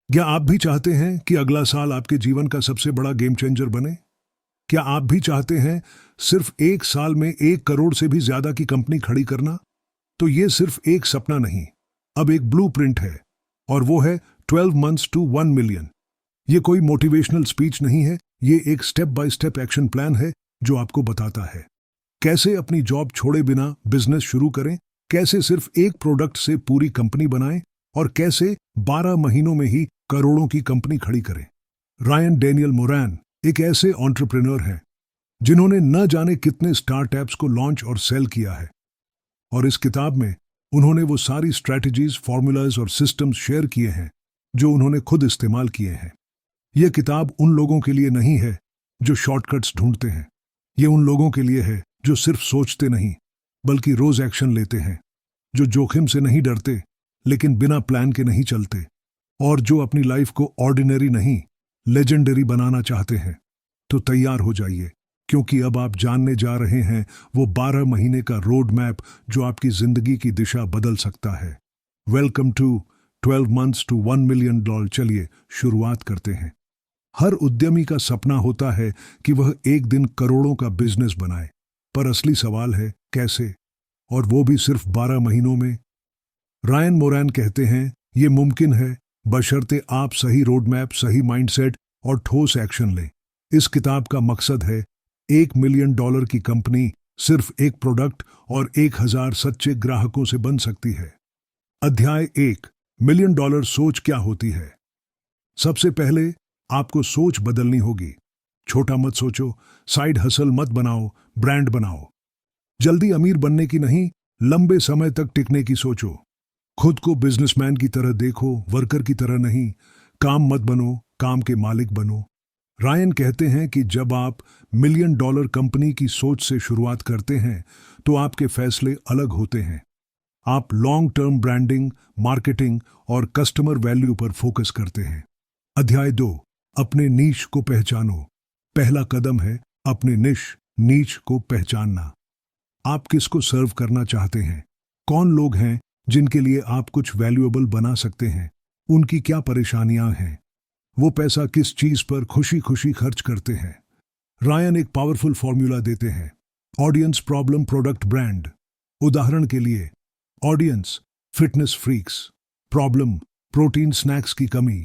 क्या आप भी चाहते हैं कि अगला साल आपके जीवन का सबसे बड़ा गेम चेंजर बने? क्या आप भी चाहते हैं सिर्फ 1 साल में 1 करोड़ से भी ज्यादा की कंपनी खड़ी करना? तो ये सिर्फ एक सपना नहीं, अब एक ब्लूप्रिंट है, और वो है 12 मंथ्स टू 1 मिलियन। ये कोई मोटिवेशनल स्पीच नहीं है, ये एक step by step action plan है जो आपको बताता है कैसे अपनी जॉब छोड़े बिना बिजनेस शुरू करें, कैसे सिर्फ एक प्रोडक्ट से पूरी कंपनी बनाएं और कैसे 12 महीनों में ही करोड़ों की कंपनी खड़ी करें। रायन डैनियल मोरैन एक ऐसे एंटरप्रेन्योर हैं जिन्होंने न जाने कितने स्टार्टअप्स को लॉन्च और सेल किया है, और इस किताब में उन्होंने वो सारी स्ट्रैटेजीज, फॉर्मूलाज और सिस्टम्स शेयर किए हैं जो उन्होंने खुद इस्तेमाल किए हैं। यह किताब उन लोगों के लिए नहीं है जो शॉर्टकट्स ढूंढते हैं, ये उन लोगों के लिए है जो सिर्फ सोचते नहीं बल्कि रोज एक्शन लेते हैं, जो जोखिम से नहीं डरते लेकिन बिना प्लान के नहीं चलते, और जो अपनी लाइफ को ऑर्डिनरी नहीं लेजेंडरी बनाना चाहते हैं। तो तैयार हो जाइए, क्योंकि अब आप जानने जा रहे हैं वो 12 महीने का रोड मैप जो आपकी जिंदगी की दिशा बदल सकता है। Welcome to 12 months to 1 million. चलिए शुरुआत करते हैं। हर उद्यमी का सपना होता है कि वह एक दिन करोड़ों का बिजनेस बनाए, पर असली सवाल है कैसे, और वो भी सिर्फ 12 महीनों में। रायन मोरैन कहते हैं ये मुमकिन है बशर्ते आप सही रोड मैप, सही माइंडसेट और ठोस एक्शन लें। इस किताब का मकसद है $1 मिलियन की कंपनी सिर्फ एक प्रोडक्ट और 1000 सच्चे ग्राहकों से बन सकती है। अध्याय 1, $1 मिलियन सोच क्या होती है। सबसे पहले आपको सोच बदलनी होगी। छोटा मत सोचो, साइड हसल मत बनाओ, ब्रांड बनाओ। जल्दी अमीर बनने की नहीं, लंबे समय तक टिकने की सोचो। खुद को बिजनेसमैन की तरह देखो, वर्कर की तरह नहीं। काम मत बनो, काम के मालिक बनो। रायन कहते हैं कि जब आप $1 मिलियन कंपनी की सोच से शुरुआत करते हैं तो आपके फैसले अलग होते हैं। आप लॉन्ग टर्म ब्रांडिंग, मार्केटिंग और कस्टमर वैल्यू पर फोकस करते हैं। अध्याय 2, अपने नीश को पहचानो। पहला कदम है अपने नीश को पहचानना। आप किसको सर्व करना चाहते हैं? कौन लोग हैं जिनके लिए आप कुछ वैल्यूएबल बना सकते हैं? उनकी क्या परेशानियां हैं? वो पैसा किस चीज पर खुशी खुशी खर्च करते हैं? रायन एक पावरफुल फॉर्मूला देते हैं, ऑडियंस, प्रॉब्लम, प्रोडक्ट, ब्रांड। उदाहरण के लिए, audience fitness freaks, problem protein snacks की कमी,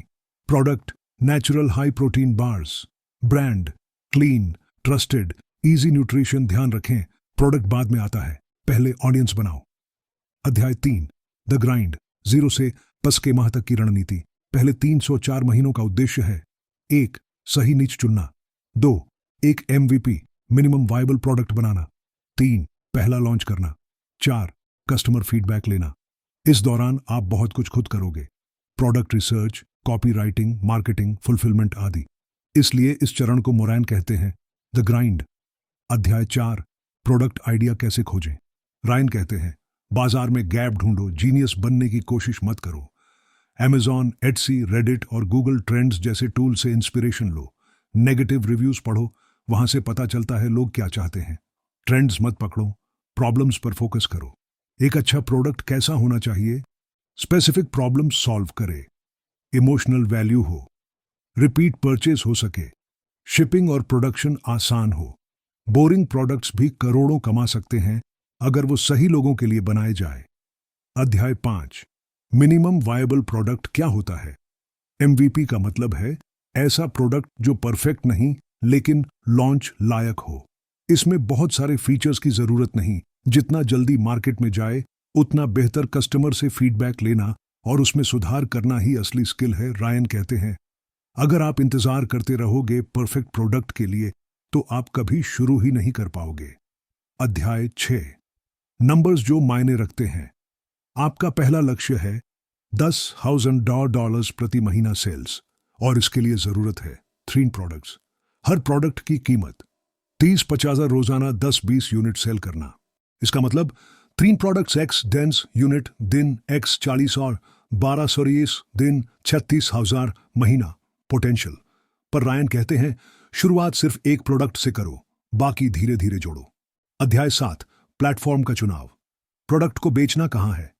product natural high protein bars, brand clean, trusted, easy nutrition. ध्यान रखें, प्रोडक्ट बाद में आता है, पहले ऑडियंस बनाओ। अध्याय 3, द ग्राइंड, 0 से पस के माह तक की रणनीति। पहले 304 महीनों का उद्देश्य है: 1, सही नीच चुनना। 2, एक MVP मिनिमम वायबल प्रोडक्ट बनाना। 3, पहला लॉन्च करना। 4, कस्टमर फीडबैक लेना। इस दौरान आप बहुत कुछ खुद करोगे, product research, copy writing, marketing, fulfilment आदि। इसलिए इस चरण को मोरैन कहते हैं द ग्राइंड। अध्याय 4, प्रोडक्ट आइडिया कैसे खोजें। रायन कहते हैं बाजार में गैप ढूंढो, जीनियस बनने की कोशिश मत करो। Amazon, Etsy, रेडिट और गूगल ट्रेंड्स जैसे टूल से इंस्पिरेशन लो। नेगेटिव रिव्यूज पढ़ो, वहां से पता चलता है लोग क्या चाहते हैं। ट्रेंड्स मत पकड़ो, प्रॉब्लम्स पर फोकस करो। एक अच्छा प्रोडक्ट कैसा होना चाहिए? स्पेसिफिक प्रॉब्लम सॉल्व करे, इमोशनल वैल्यू हो, रिपीट परचेज हो सके, शिपिंग और प्रोडक्शन आसान हो। बोरिंग प्रोडक्ट्स भी करोड़ों कमा सकते हैं अगर वो सही लोगों के लिए बनाए जाए। अध्याय 5, मिनिमम वायबल प्रोडक्ट क्या होता है। MVP का मतलब है ऐसा प्रोडक्ट जो परफेक्ट नहीं लेकिन लॉन्च लायक हो। इसमें बहुत सारे फीचर्स की जरूरत नहीं, जितना जल्दी मार्केट में जाए उतना बेहतर कस्टमर से फीडबैक लेना और उसमें सुधार करना ही असली स्किल है। रायन कहते हैं अगर आप इंतजार करते रहोगे परफेक्ट प्रोडक्ट के लिए तो आप कभी शुरू ही नहीं कर पाओगे। अध्याय 6, नंबर्स जो मायने रखते हैं। आपका पहला लक्ष्य है $10,000 प्रति महीना सेल्स, और इसके लिए जरूरत है 3 प्रोडक्ट्स। हर प्रोडक्ट की कीमत 30-50 रोजाना 10-20 यूनिट सेल करना। इसका मतलब 3 प्रोडक्ट्स X डेंस यूनिट दिन, X 40 और 12 दिन, 36,000 महीना पोटेंशियल। पर रायन कहते हैं शुरुआत सिर्फ एक प्रोडक्ट से करो, बाकी धीरे धीरे जोड़ो। अध्याय 7, प्लेटफॉर्म का चुनाव। प्रोडक्ट को बेचना कहां है।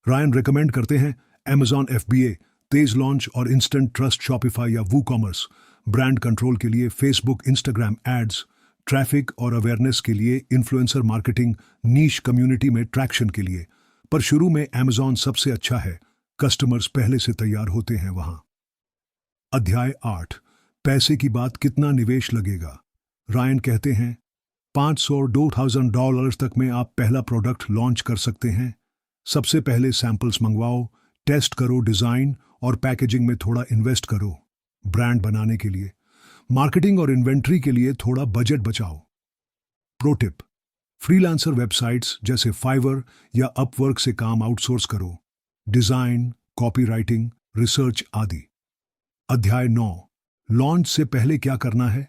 रायन रिकमेंड करते हैं Amazon FBA, तेज लॉन्च और इंस्टेंट ट्रस्ट शॉपिफाई या वू कॉमर्स, ब्रांड कंट्रोल के लिए फेसबुक इंस्टाग्राम एड्स, ट्रैफिक और अवेयरनेस के लिए इन्फ्लुएंसर मार्केटिंग, नीश कम्युनिटी में ट्रैक्शन के लिए। पर शुरू में अमेजॉन सबसे अच्छा है, कस्टमर्स पहले से तैयार होते हैं वहां। अध्याय 8, पैसे की बात, कितना निवेश लगेगा। रायन कहते हैं $500-2000 तक में आप पहला प्रोडक्ट लॉन्च कर सकते हैं। सबसे पहले सैंपल्स मंगवाओ, टेस्ट करो, डिजाइन और पैकेजिंग में थोड़ा इन्वेस्ट करो। ब्रांड बनाने के लिए, मार्केटिंग और इन्वेंट्री के लिए थोड़ा बजट बचाओ। प्रो टिप, फ्रीलांसर वेबसाइट्स जैसे फाइवर या अपवर्क से काम आउटसोर्स करो, डिजाइन, कॉपीराइटिंग, रिसर्च आदि। अध्याय 9, लॉन्च से पहले क्या करना है।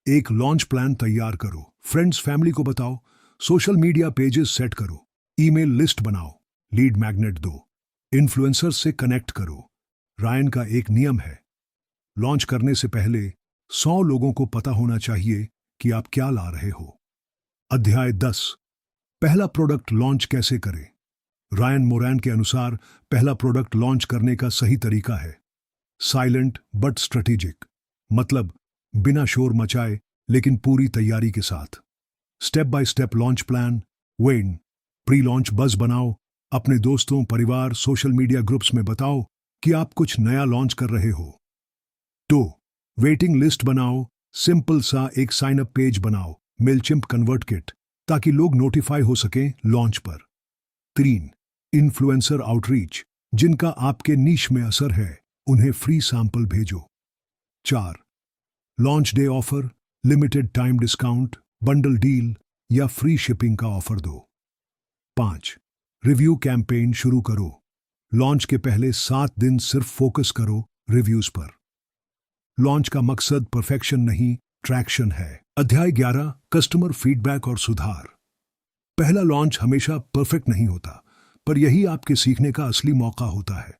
एक लॉन्च प्लान तैयार करो, फ्रेंड्स फैमिली को बताओ, सोशल मीडिया पेजेस सेट करो, ईमेल लिस्ट बनाओ, लीड मैग्नेट दो, इन्फ्लुएंसर्स से कनेक्ट करो। रायन का एक नियम है, लॉन्च करने से पहले 100 लोगों को पता होना चाहिए कि आप क्या ला रहे हो। अध्याय 10, पहला प्रोडक्ट लॉन्च कैसे करें। रायन मोरैन के अनुसार पहला प्रोडक्ट लॉन्च करने का सही तरीका है साइलेंट बट स्ट्रेटेजिक, मतलब बिना शोर मचाए लेकिन पूरी तैयारी के साथ। Step by step launch plan, when, pre launch buzz बनाओ, अपने दोस्तों, परिवार, सोशल मीडिया ग्रुप्स में बताओ कि आप कुछ नया लॉन्च कर रहे हो। 2, वेटिंग लिस्ट बनाओ, सिंपल सा एक साइन अप पेज बनाओ, मेलचिम्प कन्वर्ट किट, ताकि लोग नोटिफाई हो सकें लॉन्च पर। 3, इन्फ्लुएंसर आउटरीच, जिनका आपके नीश में असर है उन्हें फ्री सैंपल भेजो। 4, launch day offer, limited time discount, bundle deal या फ्री शिपिंग का ऑफर दो। 5, रिव्यू कैंपेन शुरू करो, लॉन्च के पहले 7 दिन सिर्फ फोकस करो रिव्यूज पर। लॉन्च का मकसद परफेक्शन नहीं, ट्रैक्शन है। अध्याय 11, कस्टमर फीडबैक और सुधार। पहला लॉन्च हमेशा परफेक्ट नहीं होता, पर यही आपके सीखने का असली मौका होता है।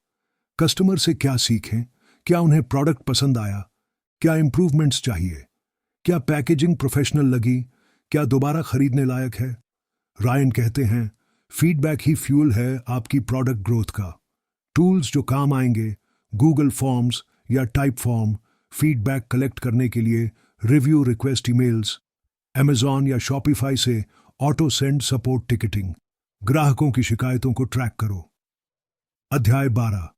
कस्टमर से क्या सीखें, क्या उन्हें प्रोडक्ट पसंद आया, क्या इंप्रूवमेंट्स चाहिए, क्या पैकेजिंग प्रोफेशनल लगी, क्या दोबारा खरीदने लायक है। रायन कहते हैं फीडबैक ही फ्यूल है आपकी प्रोडक्ट ग्रोथ का। टूल्स जो काम आएंगे, गूगल फॉर्म्स या टाइप फॉर्म, फीडबैक कलेक्ट करने के लिए रिव्यू रिक्वेस्ट ईमेल्स, अमेजॉन या शॉपिफाई से ऑटो सेंड सपोर्ट टिकटिंग, ग्राहकों की शिकायतों को ट्रैक करो। अध्याय 12,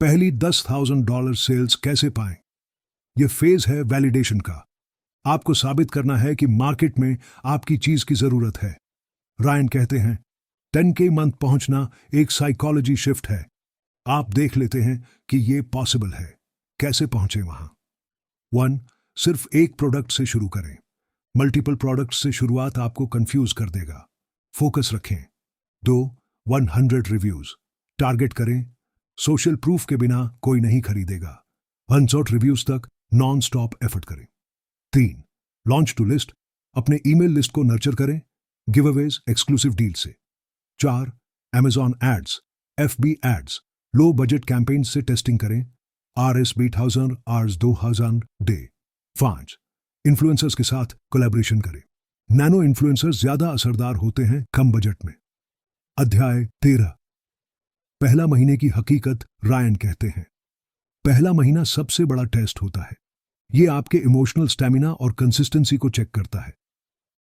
पहली $10,000 सेल्स कैसे पाएं। यह फेज है वैलिडेशन का। आपको साबित करना है कि मार्केट में आपकी चीज की जरूरत है। रायन कहते हैं 10K मंथ पहुंचना एक साइकोलॉजी शिफ्ट है। आप देख लेते हैं कि यह पॉसिबल है। कैसे पहुंचे वहां। 1, सिर्फ एक प्रोडक्ट से शुरू करें। मल्टीपल प्रोडक्ट से शुरुआत आपको कंफ्यूज कर देगा। फोकस रखें। 2, 100 रिव्यूज टारगेट करें। सोशल प्रूफ के बिना कोई नहीं खरीदेगा। 100 रिव्यूज तक नॉन स्टॉप एफर्ट करें। 3, लॉन्च टू लिस्ट, अपने ईमेल लिस्ट को नर्चर करें गिवअवेज, एक्सक्लूसिव डील से। 4, Amazon ads, FB ads, low budget campaign से टेस्टिंग करें। RS 2000, RS 2000 डे। 5, इन्फ्लुएंसर्स के साथ कोलैबोरेशन करें। नैनो इन्फ्लुएंसर्स ज्यादा असरदार होते हैं कम बजट में। अध्याय 13, पहला महीने की हकीकत। रायन कहते हैं पहला महीना सबसे बड़ा टेस्ट होता है। यह आपके इमोशनल स्टैमिना और कंसिस्टेंसी को चेक करता है।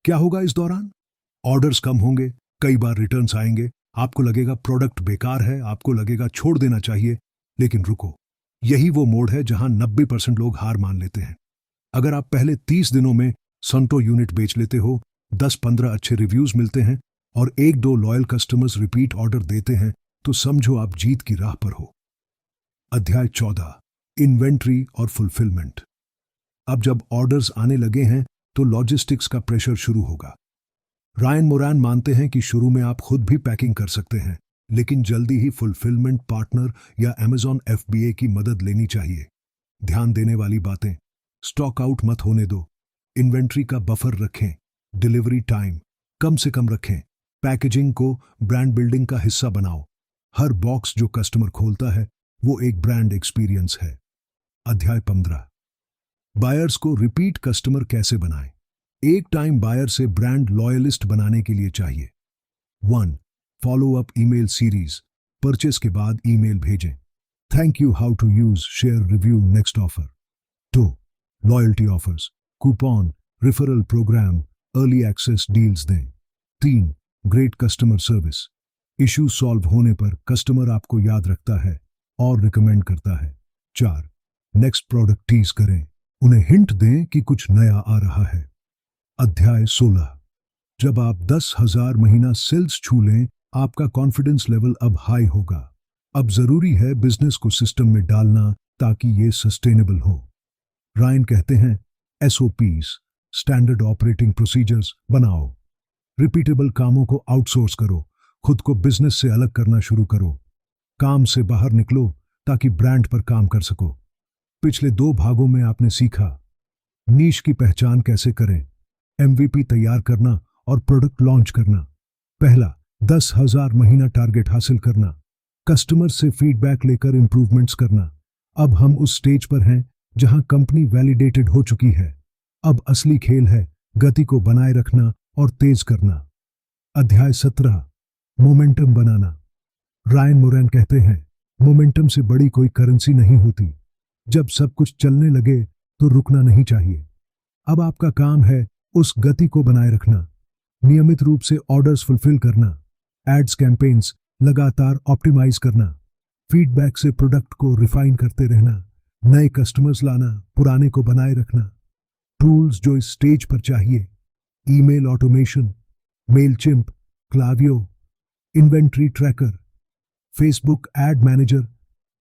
क्या होगा इस दौरान। ऑर्डर्स कम होंगे, कई बार रिटर्न्स आएंगे, आपको लगेगा प्रोडक्ट बेकार है, आपको लगेगा छोड़ देना चाहिए, लेकिन रुको, यही वो मोड है जहां 90% लोग हार मान लेते हैं। अगर आप पहले 30 दिनों में 100 यूनिट बेच लेते हो, 10-15 अच्छे रिव्यूज मिलते हैं और 1-2 लॉयल कस्टमर्स रिपीट ऑर्डर देते हैं, तो समझो आप जीत की राह पर हो। अध्याय 14, इन्वेंट्री और फुलफिलमेंट। अब जब ऑर्डर्स आने लगे हैं तो लॉजिस्टिक्स का प्रेशर शुरू होगा। रायन मोरैन मानते हैं कि शुरू में आप खुद भी पैकिंग कर सकते हैं, लेकिन जल्दी ही फुलफिलमेंट पार्टनर या अमेजॉन FBA की मदद लेनी चाहिए। ध्यान देने वाली बातें, स्टॉक आउट मत होने दो, इन्वेंट्री का बफर रखें, डिलीवरी टाइम कम से कम रखें, पैकेजिंग को ब्रांड बिल्डिंग का हिस्सा बनाओ। हर बॉक्स जो कस्टमर खोलता है वो एक ब्रांड एक्सपीरियंस है। अध्याय 15, बायर्स को रिपीट कस्टमर कैसे बनाएं। एक टाइम बायर से ब्रांड लॉयलिस्ट बनाने के लिए चाहिए। 1, follow up email series, purchase के बाद ईमेल भेजें। Thank you how to use share review next offer. 2. Loyalty offers, coupon, referral program, early access deals दें. 3. Great customer service. Issue solve होने पर कस्टमर आपको याद रखता है और रिकमेंड करता है. 4. नेक्स्ट प्रोडक्ट टीज करें, उन्हें हिंट दें कि कुछ नया आ रहा है. अध्याय 16. जब आप 10,000 महीना सेल्स छू लें, आपका कॉन्फिडेंस लेवल अब हाई होगा. अब जरूरी है बिजनेस को सिस्टम में डालना ताकि ये सस्टेनेबल हो. रायन कहते हैं, SOPs, स्टैंडर्ड ऑपरेटिंग प्रोसीजर्स बनाओ. रिपीटेबल कामों को आउटसोर्स करो. खुद को बिजनेस से अलग करना शुरू करो. काम से बाहर निकलो ताकि ब्रांड पर काम कर सको. पिछले 2 भागों में आपने सीखा नीश की पहचान कैसे करें, MVP तैयार करना और प्रोडक्ट लॉन्च करना. पहला, 10,000 महीना टारगेट हासिल करना, कस्टमर से फीडबैक लेकर इंप्रूवमेंट्स करना. अब हम उस स्टेज पर हैं जहां कंपनी वैलिडेटेड हो चुकी है. अब असली खेल है गति को बनाए रखना और तेज करना. अध्याय 17. मोमेंटम बनाना. रायन मोरैन कहते हैं, मोमेंटम से बड़ी कोई करेंसी नहीं होती. जब सब कुछ चलने लगे तो रुकना नहीं चाहिए. अब आपका काम है उस गति को बनाए रखना. नियमित रूप से ऑर्डर्स फुलफिल करना, एड्स कैंपेन्स लगातार ऑप्टिमाइज करना, फीडबैक से प्रोडक्ट को रिफाइन करते रहना, नए कस्टमर्स लाना, पुराने को बनाए रखना. टूल्स जो इस स्टेज पर चाहिए: email automation, Mailchimp, Klaviyo, inventory tracker, Facebook ad manager,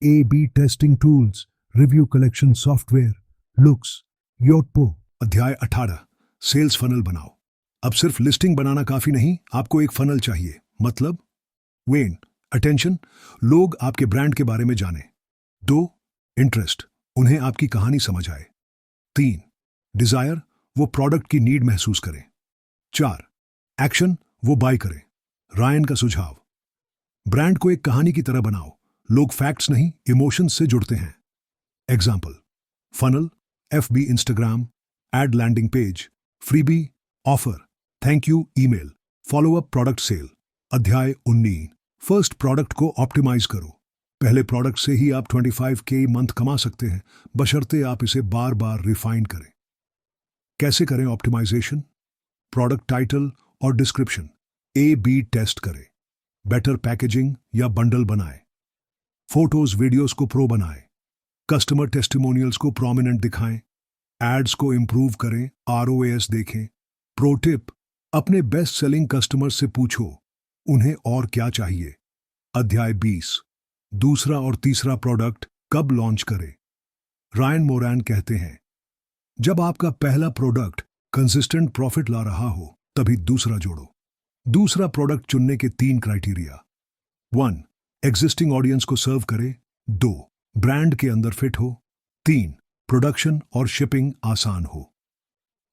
A/B testing tools, review collection software, Loox, Yotpo. अध्याय 18. सेल्स फनल बनाओ. अब सिर्फ लिस्टिंग बनाना काफी नहीं, आपको एक फनल चाहिए. मतलब वेन, अटेंशन, लोग आपके ब्रांड के बारे में जाने. 2. इंटरेस्ट, उन्हें आपकी कहानी समझ आए. 3. डिजायर, वो प्रोडक्ट की नीड महसूस करें. 4. एक्शन, वो बाय करें. रायन का सुझाव: ब्रांड को एक कहानी की तरह बनाओ. लोग फैक्ट्स नहीं, इमोशंस से जुड़ते हैं. Example: funnel, FB Instagram, ad landing page, freebie, offer, thank you email, follow up product sale. अध्याय 19. फर्स्ट प्रोडक्ट को ऑप्टिमाइज करो. पहले प्रोडक्ट से ही आप 25K मंथ कमा सकते हैं, बशर्ते आप इसे बार बार रिफाइन करें. कैसे करें ऑप्टिमाइजेशन? प्रोडक्ट टाइटल और डिस्क्रिप्शन A/B टेस्ट करें. बेटर पैकेजिंग या बंडल बनाएं. फोटोज वीडियोस को प्रो बनाएं. कस्टमर टेस्टिमोनियल्स को प्रोमिनेंट दिखाएं. एड्स को इंप्रूव करें, ROAS देखें. प्रो टिप: अपने बेस्ट सेलिंग कस्टमर से पूछो उन्हें और क्या चाहिए. अध्याय 20. दूसरा और तीसरा प्रोडक्ट कब लॉन्च करें? रायन मोरैन कहते हैं, जब आपका पहला प्रोडक्ट कंसिस्टेंट प्रॉफिट ला रहा हो तभी दूसरा जोड़ो. दूसरा प्रोडक्ट चुनने के 3 क्राइटेरिया: 1. एग्जिस्टिंग ऑडियंस को सर्व करे. 2. ब्रांड के अंदर फिट हो. 3. प्रोडक्शन और शिपिंग आसान हो.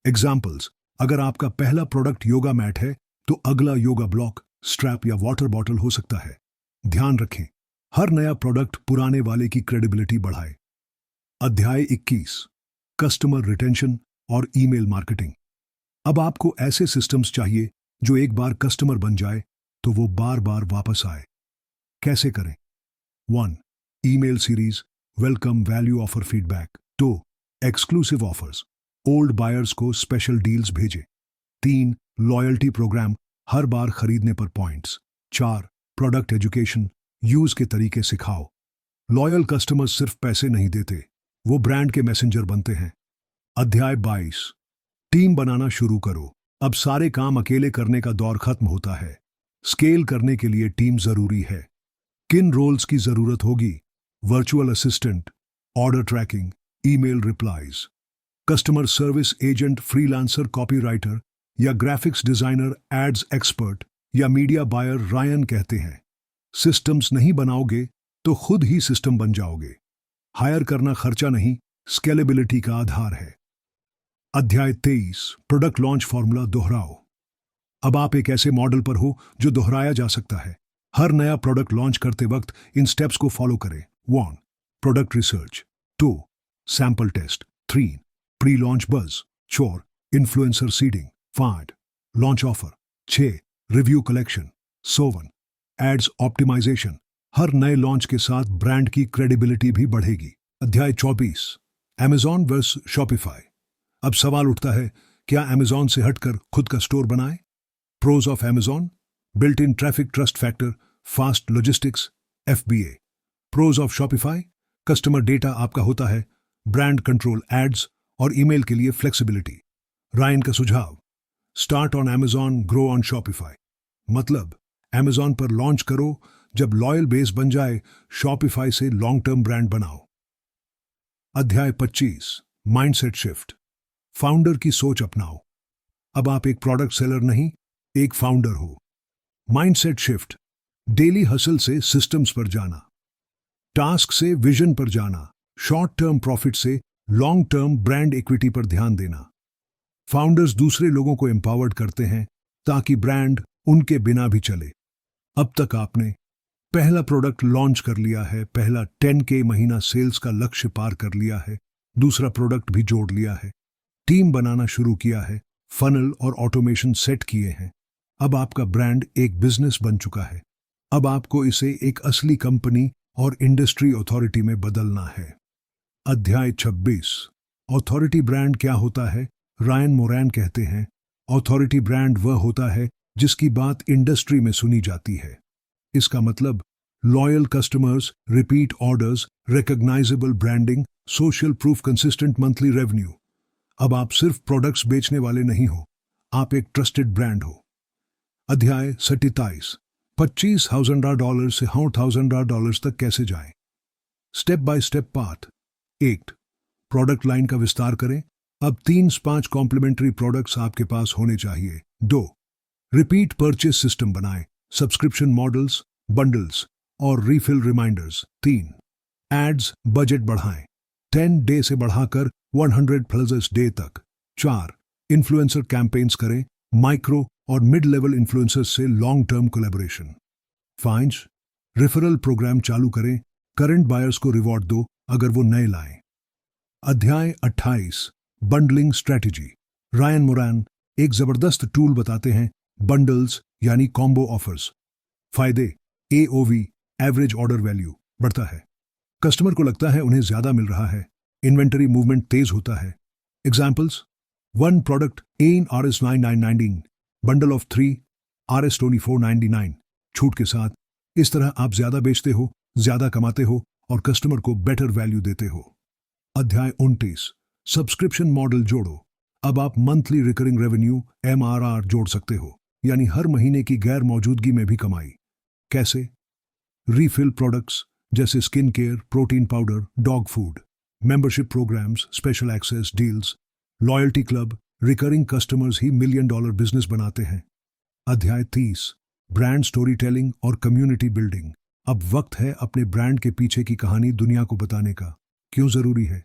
एग्जाम्पल्स: अगर आपका पहला प्रोडक्ट योगा मैट है तो अगला योगा ब्लॉक, स्ट्रैप या वाटर बॉटल हो सकता है. ध्यान रखें, हर नया प्रोडक्ट पुराने वाले की क्रेडिबिलिटी बढ़ाए. अध्याय 21. कस्टमर रिटेंशन और ईमेल मार्केटिंग. अब आपको ऐसे सिस्टम्स चाहिए जो एक बार कस्टमर बन जाए तो वो बार बार वापस आए. कैसे करें? 1. Email series, welcome, value, offer, feedback. 2. Exclusive offers, old buyers को स्पेशल डील्स भेजें. 3. लॉयल्टी प्रोग्राम, हर बार खरीदने पर पॉइंट्स. 4. प्रोडक्ट एजुकेशन, यूज के तरीके सिखाओ. लॉयल कस्टमर्स सिर्फ पैसे नहीं देते, वो ब्रांड के मैसेंजर बनते हैं. अध्याय 22. टीम बनाना शुरू करो. अब सारे काम अकेले करने का दौर खत्म होता है. स्केल करने के लिए टीम जरूरी है. किन रोल्स की जरूरत होगी? Virtual assistant, order tracking, email replies, customer service agent, freelancer, copywriter या ग्राफिक्स डिजाइनर, एड्स एक्सपर्ट या मीडिया बायर. रायन कहते हैं, सिस्टम्स नहीं बनाओगे तो खुद ही सिस्टम बन जाओगे. हायर करना खर्चा नहीं, स्केलेबिलिटी का आधार है. अध्याय 23. प्रोडक्ट लॉन्च फॉर्मूला दोहराओ. अब आप एक ऐसे मॉडल पर हो जो दोहराया जा सकता है. हर नया प्रोडक्ट लॉन्च करते वक्त इन स्टेप्स को फॉलो करें. 1. Product research. 2. Sample test. 3. Pre launch buzz. 4. Influencer seeding. 5. Launch offer. 6. Review collection. 7. Ads optimisation. हर नए लॉन्च के साथ ब्रांड की क्रेडिबिलिटी भी बढ़ेगी। अध्याय 24, Amazon वर्स शॉपिफाई। अब सवाल उठता है, क्या Amazon से हटकर खुद का स्टोर बनाएं? Pros of Amazon, built in traffic trust factor, fast logistics, FBA। Pros of Shopify, customer data आपका होता है, ब्रांड कंट्रोल, एड्स और ईमेल के लिए फ्लेक्सिबिलिटी। रायन का सुझाव, start on Amazon, grow on Shopify. मतलब Amazon पर लॉन्च करो, जब लॉयल बेस बन जाए शॉपिफाई से लॉन्ग टर्म ब्रांड बनाओ। अध्याय 25, माइंडसेट शिफ्ट। फाउंडर की सोच अपनाओ। अब आप एक प्रोडक्ट सेलर नहीं, एक फाउंडर हो। माइंडसेट शिफ्ट, डेली हसल से सिस्टम्स पर जाना, टास्क से विजन पर जाना, शॉर्ट टर्म प्रॉफिट से लॉन्ग टर्म ब्रांड इक्विटी पर ध्यान देना। फाउंडर्स दूसरे लोगों को एम्पावर्ड करते हैं ताकि ब्रांड उनके बिना भी चले। अब तक आपने पहला प्रोडक्ट लॉन्च कर लिया है, पहला 10K महीना सेल्स का लक्ष्य पार कर लिया है, दूसरा प्रोडक्ट भी जोड़ लिया है, टीम बनाना शुरू किया है, फनल और ऑटोमेशन सेट किए हैं। अब आपका ब्रांड एक बिजनेस बन चुका है। अब आपको इसे एक असली कंपनी और इंडस्ट्री अथॉरिटी में बदलना है। अध्याय 26, अथॉरिटी ब्रांड क्या होता है? रायन मोरैन कहते हैं, अथॉरिटी ब्रांड वह होता है जिसकी बात इंडस्ट्री में सुनी जाती है। इसका मतलब loyal customers, repeat orders, recognisable branding, social proof, consistent monthly revenue. अब आप सिर्फ प्रोडक्ट्स बेचने वाले नहीं हो, आप एक ट्रस्टेड ब्रांड हो। अध्याय 27, $25,000 से $100,000 तक कैसे जाएं? Step by step path. 1, product line का विस्तार करें। अब 3 से 5 कॉम्प्लीमेंट्री प्रोडक्ट्स आपके पास होने चाहिए। 2, रिपीट परचेज सिस्टम बनाएं, सब्सक्रिप्शन मॉडल्स, बंडल्स और रीफिल रिमाइंडर्स। 3, एड्स बजट बढ़ाएं, 10 डे से बढ़ाकर 100+ डे तक। 4, इन्फ्लुएंसर कैंपेन्स करें, माइक्रो और मिड लेवल इन्फ्लुएंसर्स से long term collaboration. 5, referral program चालू करें, करंट बायर्स को रिवॉर्ड दो अगर वो नए लाएं। अध्याय 28, बंडलिंग स्ट्रेटजी। रायन मोरैन एक जबरदस्त टूल बताते हैं, बंडल्स यानी कॉम्बो ऑफर्स। फायदे, AOV, एवरेज ऑर्डर वैल्यू बढ़ता है, कस्टमर को लगता है उन्हें ज्यादा मिल रहा है, इन्वेंटरी मूवमेंट तेज होता है। Examples, 1 product Rs 999, bundle of 3 Rs 2499, छूट के साथ। इस तरह आप ज्यादा बेचते हो, ज्यादा कमाते हो और कस्टमर को बेटर वैल्यू देते हो। अध्याय 29, सब्सक्रिप्शन मॉडल जोड़ो। अब आप मंथली रिकरिंग रेवेन्यू MRR जोड़ सकते हो, यानी हर महीने की गैर मौजूदगी में भी कमाई। कैसे? रीफिल प्रोडक्ट्स जैसे skin care, protein powder, dog food, membership programs, special access deals, loyalty club, recurring customers ही $1 मिलियन बिजनेस बनाते हैं। अध्याय 30, ब्रांड स्टोरी टेलिंग और कम्युनिटी बिल्डिंग। अब वक्त है अपने ब्रांड के पीछे की कहानी दुनिया को बताने का। क्यों जरूरी है?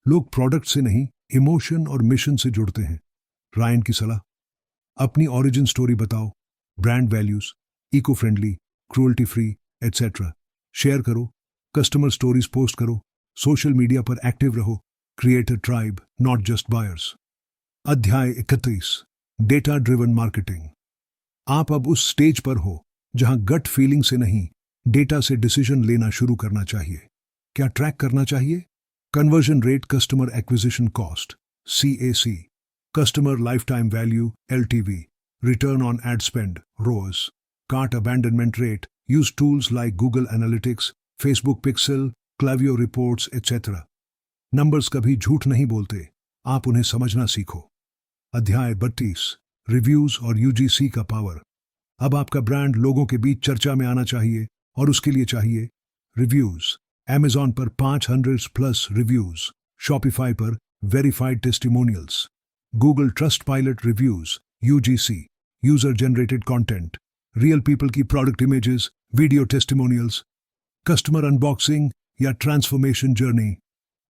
लोग प्रोडक्ट से नहीं, इमोशन और मिशन से जुड़ते हैं। रायन की सलाह, अपनी ओरिजिन स्टोरी बताओ, brand values, eco friendly, cruelty free etcetera share करो, कस्टमर स्टोरीज पोस्ट करो, सोशल मीडिया पर एक्टिव रहो, create a tribe, not just buyers. अध्याय 31, डेटा ड्रिवन मार्केटिंग। आप अब उस स्टेज पर हो जहां गट फीलिंग से नहीं, डेटा से डिसीजन लेना शुरू करना चाहिए। क्या ट्रैक करना चाहिए? Conversion rate, customer acquisition cost CAC, customer life time value LTV, return on ad spend ROAS, cart abandonment rate. Use tools like Google Analytics, Facebook pixel, Klaviyo reports etcetera. Numbers कभी झूठ नहीं बोलते, आप उन्हें समझना सीखो। अध्याय 32, रिव्यूज और UGC का पावर। अब आपका ब्रांड लोगों के बीच चर्चा में आना चाहिए और उसके लिए चाहिए रिव्यूज। Amazon पर 500+ रिव्यूज, Shopify पर वेरीफाइड टेस्टिमोनियल्स, Google ट्रस्ट पायलट रिव्यूज, UGC, user generated content, real people की product images, video testimonials, customer unboxing या transformation journey.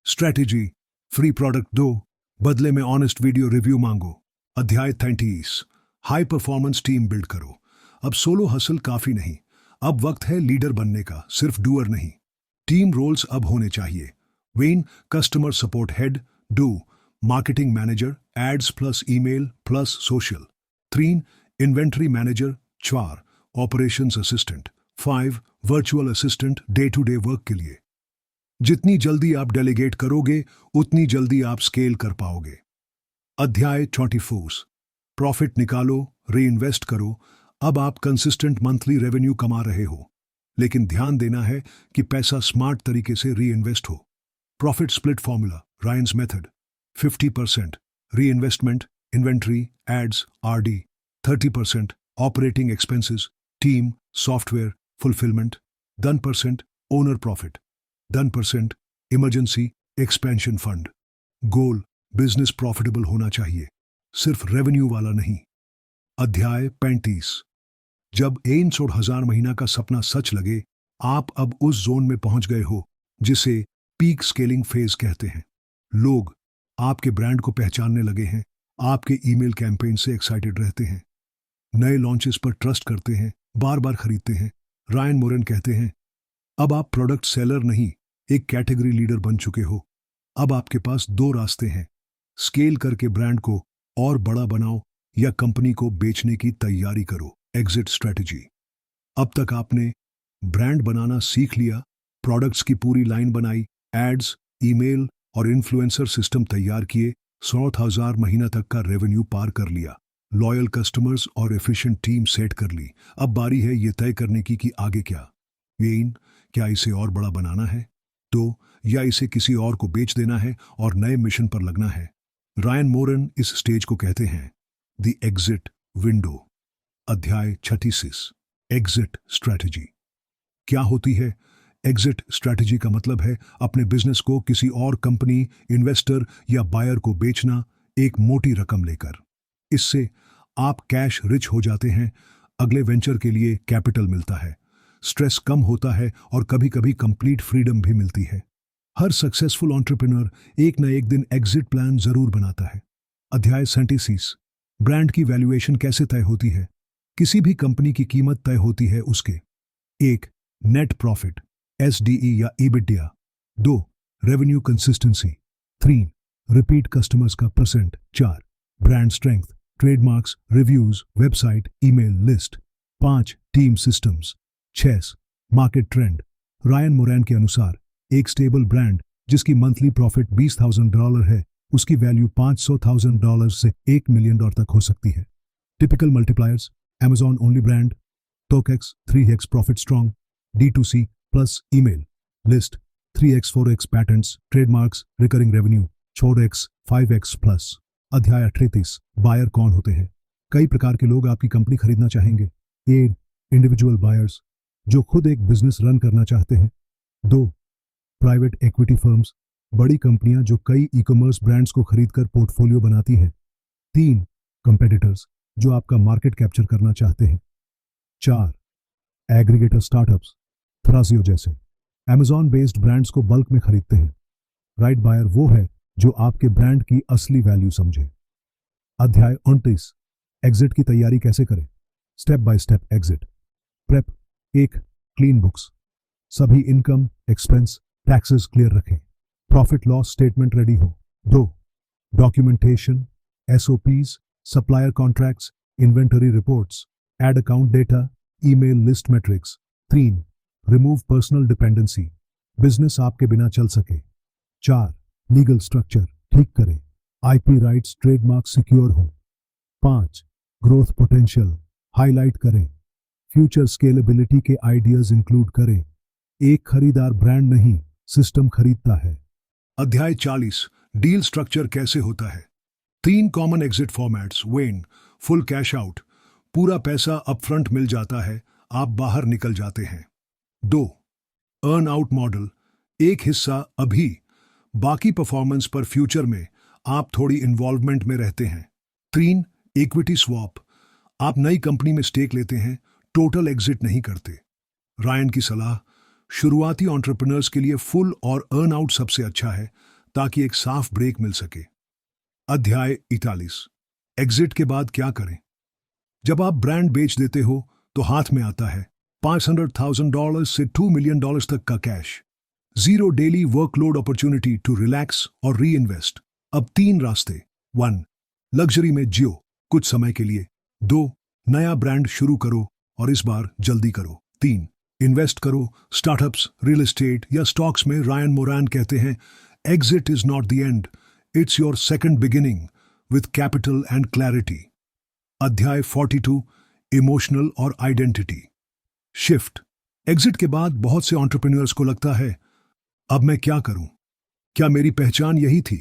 Strategy, free product दो, बदले में ऑनेस्ट वीडियो रिव्यू मांगो। अध्याय 30, हाई परफॉर्मेंस टीम बिल्ड करो। अब सोलो हसल काफी नहीं, अब वक्त है लीडर बनने का, सिर्फ डूअर नहीं। टीम रोल्स अब होने चाहिए। One, customer support head, two, marketing manager, ads plus email plus social. 3, inventory manager, 4, operations assistant, 5. Virtual assistant day to day work के लिए। जितनी जल्दी आप डेलीगेट करोगे उतनी जल्दी आप स्केल कर पाओगे। अध्याय 24। प्रॉफिट निकालो, री इन्वेस्ट करो। अब आप कंसिस्टेंट मंथली रेवेन्यू कमा रहे हो, लेकिन ध्यान देना है कि पैसा स्मार्ट तरीके से री इन्वेस्ट हो। Profit split formula, Ryan's method. 50% reinvestment, inventory, ads, RD. 30% operating expenses, team, software, fulfilment. 10% owner profit. 10% emergency expansion fund. Goal, business profitable होना चाहिए, सिर्फ रेवेन्यू वाला नहीं। अध्याय 35। जब 1,000 महीना का सपना सच लगे, आप अब उस जोन में पहुंच गए हो जिसे पीक स्केलिंग फेज कहते हैं। लोग आपके ब्रांड को पहचानने लगे हैं, आपके ईमेल कैंपेन से एक्साइटेड रहते हैं, नए लॉन्चेस पर ट्रस्ट करते हैं, बार बार खरीदते हैं। रायन मोरेन कहते हैं, अब आप प्रोडक्ट सेलर नहीं, एक कैटेगरी लीडर बन चुके हो। अब आपके पास दो रास्ते हैं, स्केल करके ब्रांड को और बड़ा बनाओ या कंपनी को बेचने की तैयारी करो। Exit strategy. अब तक आपने ब्रांड बनाना सीख लिया, प्रोडक्ट्स की पूरी लाइन बनाई, एड्स, ईमेल और इन्फ्लुएंसर सिस्टम तैयार किए, 100,000 महीना तक का रेवेन्यू पार कर लिया, लॉयल कस्टमर्स और एफिशिएंट टीम सेट कर ली। अब बारी है ये तय करने की कि आगे क्या। क्या इसे और बड़ा बनाना है, तो या इसे किसी और को बेच देना है और नए मिशन पर लगना है। रायन मोरेन इस स्टेज को कहते हैं द एग्जिट विंडो। अध्याय 36। Exit strategy. क्या होती है एग्जिट स्ट्रैटेजी? का मतलब है अपने बिजनेस को किसी और कंपनी, इन्वेस्टर या बायर को बेचना, एक मोटी रकम लेकर। इससे आप कैश रिच हो जाते हैं, अगले वेंचर के लिए कैपिटल मिलता है, स्ट्रेस कम होता है और कभी कभी कंप्लीट फ्रीडम भी मिलती है। हर सक्सेसफुल एंटरप्रेन्योर एक न एक दिन एग्जिट प्लान जरूर बनाता है। अध्याय 37। ब्रांड की वैल्यूएशन कैसे तय होती है? किसी भी कंपनी की कीमत तय होती है उसके 1. नेट प्रॉफिट, एसडीई या EBITDA. 2. Revenue consistency. 3. Repeat customers का percent. 4. Brand strength, trademarks, reviews, website, email list. 5. Team systems. 6. Market trend. Ryan Moran के अनुसार एक स्टेबल ब्रांड जिसकी मंथली प्रॉफिट $20,000 है, उसकी वैल्यू $500,000 से $1 मिलियन तक हो सकती है। Typical multipliers, Amazon only brand, TOKX 3x profit strong, D2C plus email list 3x 4x patents, trademarks, recurring revenue 4x 5x plus। अध्याय 38। बायर कौन होते हैं? कई प्रकार के लोग आपकी कंपनी खरीदना चाहेंगे। 1. इंडिविजुअल बायर्स, जो खुद एक बिजनेस रन करना चाहते हैं। 2. प्राइवेट इक्विटी फर्म्स, बड़ी कंपनियां जो कई ई-कॉमर्स ब्रांड्स को खरीदकर पोर्टफोलियो बनाती हैं। 3. कंपेटिटर्स, जो आपका मार्केट कैप्चर करना चाहते हैं। 4. एग्रीगेटर स्टार्टअप्स, थ्रासियो जैसे Amazon बेस्ड ब्रांड्स को बल्क में खरीदते हैं। राइट बायर वो है जो आपके ब्रांड की असली वैल्यू समझे। अध्याय 29। एग्जिट की तैयारी कैसे करें? Step by step exit prep. 1. Clean books, सभी इनकम, एक्सपेंस, टैक्सेस क्लियर रखें, प्रॉफिट लॉस स्टेटमेंट रेडी हो। 2. Documentation, SOPs, supplier contracts, inventory reports, ad account data, email list matrix. 3. Remove personal dependency, business आपके बिना चल सके। 4. Legal structure ठीक करें, IP rights, trademark secure हो। 5. ग्रोथ पोटेंशियल हाईलाइट करें, फ्यूचर स्केलेबिलिटी के आइडियाज इंक्लूड करें। एक खरीदार ब्रांड नहीं, सिस्टम खरीदता है। अध्याय 40। डील स्ट्रक्चर कैसे होता है? 3 common exit formats. When, full cash out, पूरा पैसा अपफ्रंट मिल जाता है, आप बाहर निकल जाते हैं। 2. अर्न आउट मॉडल, एक हिस्सा अभी, बाकी परफॉर्मेंस पर फ्यूचर में आप थोड़ी इन्वॉल्वमेंट में रहते हैं। 3. इक्विटी स्वैप, आप नई कंपनी में स्टेक लेते हैं, टोटल एग्जिट नहीं करते। रायन की सलाह, शुरुआती एंटरप्रेन्योर्स के लिए फुल और अर्न आउट सबसे अच्छा है ताकि एक साफ ब्रेक मिल सके। अध्याय 41। एग्जिट के बाद क्या करें? जब आप ब्रांड बेच देते हो तो हाथ में आता है $500,000 से $2 मिलियन तक का cash, zero daily workload, opportunity to relax और री इन्वेस्ट। अब 3 रास्ते। 1. लग्जरी में जियो, कुछ समय के लिए। 2. नया ब्रांड शुरू करो और इस बार जल्दी करो। 3. इन्वेस्ट करो, स्टार्टअप्स, रियल एस्टेट या स्टॉक्स में। रायन मोरान कहते हैं, exit is not the end, it's your second beginning with capital and clarity. अध्याय 42, इमोशनल और आइडेंटिटी शिफ्ट। एग्जिट के बाद बहुत से एंटरप्रेन्योर्स को लगता है, अब मैं क्या करूं? क्या मेरी पहचान यही थी?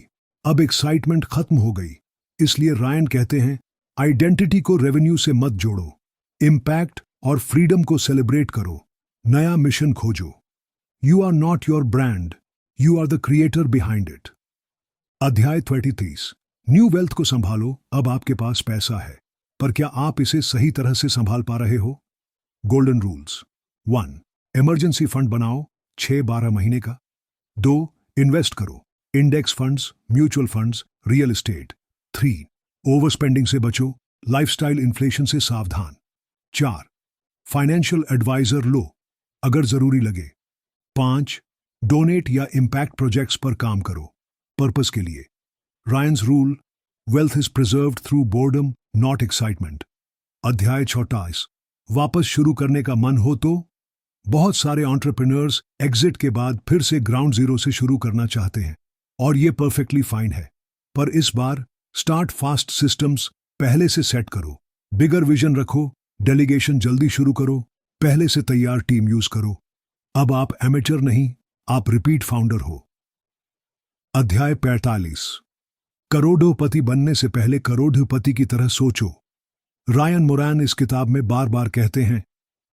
अब एक्साइटमेंट खत्म हो गई। इसलिए रायन कहते हैं, आइडेंटिटी को रेवेन्यू से मत जोड़ो, इंपैक्ट और फ्रीडम को सेलिब्रेट करो, नया मिशन खोजो। You are not your brand, you are the creator behind it. अध्याय 33, न्यू वेल्थ को संभालो। अब आपके पास पैसा है, पर क्या आप इसे सही तरह से संभाल पा रहे हो? Golden rules. 1, इमरजेंसी फंड बनाओ 6-12 महीने का। 2, इन्वेस्ट करो, index funds, mutual funds, real estate. 3, over spending से बचो, लाइफस्टाइल इन्फ्लेशन से सावधान। 4, फाइनेंशियल एडवाइजर लो अगर जरूरी लगे। 5, डोनेट या इम्पैक्ट प्रोजेक्ट्स पर काम करो, पर्पस के लिए। रायन्स rule, wealth is preserved through boredom not excitement. अध्याय 34, वापस शुरू करने का मन हो तो। बहुत सारे एंटरप्रेन्योर्स एग्जिट के बाद फिर से ग्राउंड जीरो से शुरू करना चाहते हैं, और ये परफेक्टली फाइन है। पर इस बार स्टार्ट फास्ट सिस्टम्स पहले से सेट करो, बिगर विजन रखो, डेलीगेशन जल्दी शुरू करो, पहले से तैयार टीम यूज करो। अब आप एमेचर नहीं, आप रिपीट फाउंडर हो। अध्याय 45, करोड़पति बनने से पहले करोड़पति की तरह सोचो। रायन मोरान इस किताब में बार बार कहते हैं,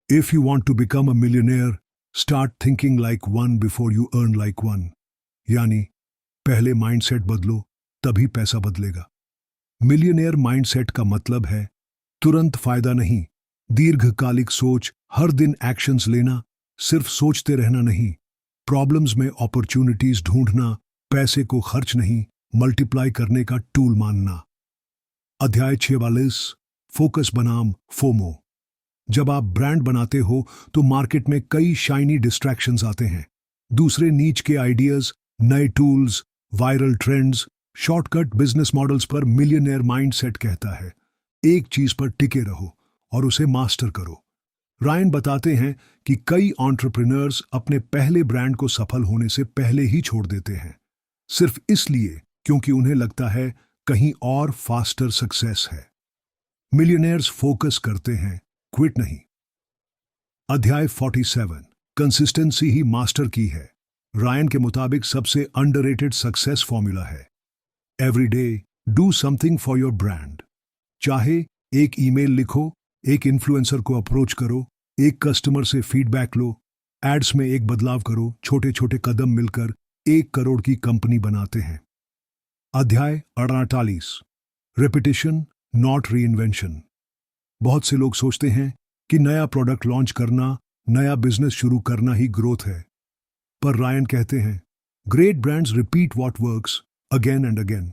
if you want to become a millionaire, start thinking like one before you earn like one. यानी पहले माइंडसेट बदलो, तभी पैसा बदलेगा। मिलियनेयर माइंडसेट का मतलब है तुरंत फायदा नहीं, दीर्घकालिक सोच, हर दिन एक्शंस लेना, सिर्फ सोचते रहना नहीं, प्रॉब्लम्स में अपॉर्चुनिटीज ढूंढना, पैसे को खर्च नहीं, मल्टीप्लाई करने का टूल मानना। अध्याय 46, फोकस बनाम फोमो। जब आप ब्रांड बनाते हो तो मार्केट में कई शाइनी डिस्ट्रैक्शंस आते हैं, दूसरे नीच के आइडियाज, नए tools, viral trends, shortcut business models. पर मिलियनेयर माइंडसेट कहता है, एक चीज पर टिके रहो और उसे मास्टर करो। रायन बताते हैं कि कई एंटरप्रेन्योर्स अपने पहले ब्रांड को सफल होने से पहले ही छोड़ देते हैं, सिर्फ इसलिए क्योंकि उन्हें लगता है कहीं और फास्टर सक्सेस है। मिलियनेयर्स फोकस करते हैं, क्विट नहीं। अध्याय 47, कंसिस्टेंसी ही मास्टर की है। रायन के मुताबिक सबसे अंडररेटेड सक्सेस फॉर्मूला है, every day do something for your brand. चाहे एक ईमेल लिखो, एक इन्फ्लुएंसर को अप्रोच करो, एक कस्टमर से फीडबैक लो, एड्स में एक बदलाव करो, छोटे छोटे कदम मिलकर 1 करोड़ की कंपनी बनाते हैं। अध्याय 48, रेपिटिशन नॉट रीइन्वेंशन। बहुत से लोग सोचते हैं कि नया प्रोडक्ट लॉन्च करना, नया बिजनेस शुरू करना ही ग्रोथ है, पर रायन कहते हैं, great brands repeat what works again and again.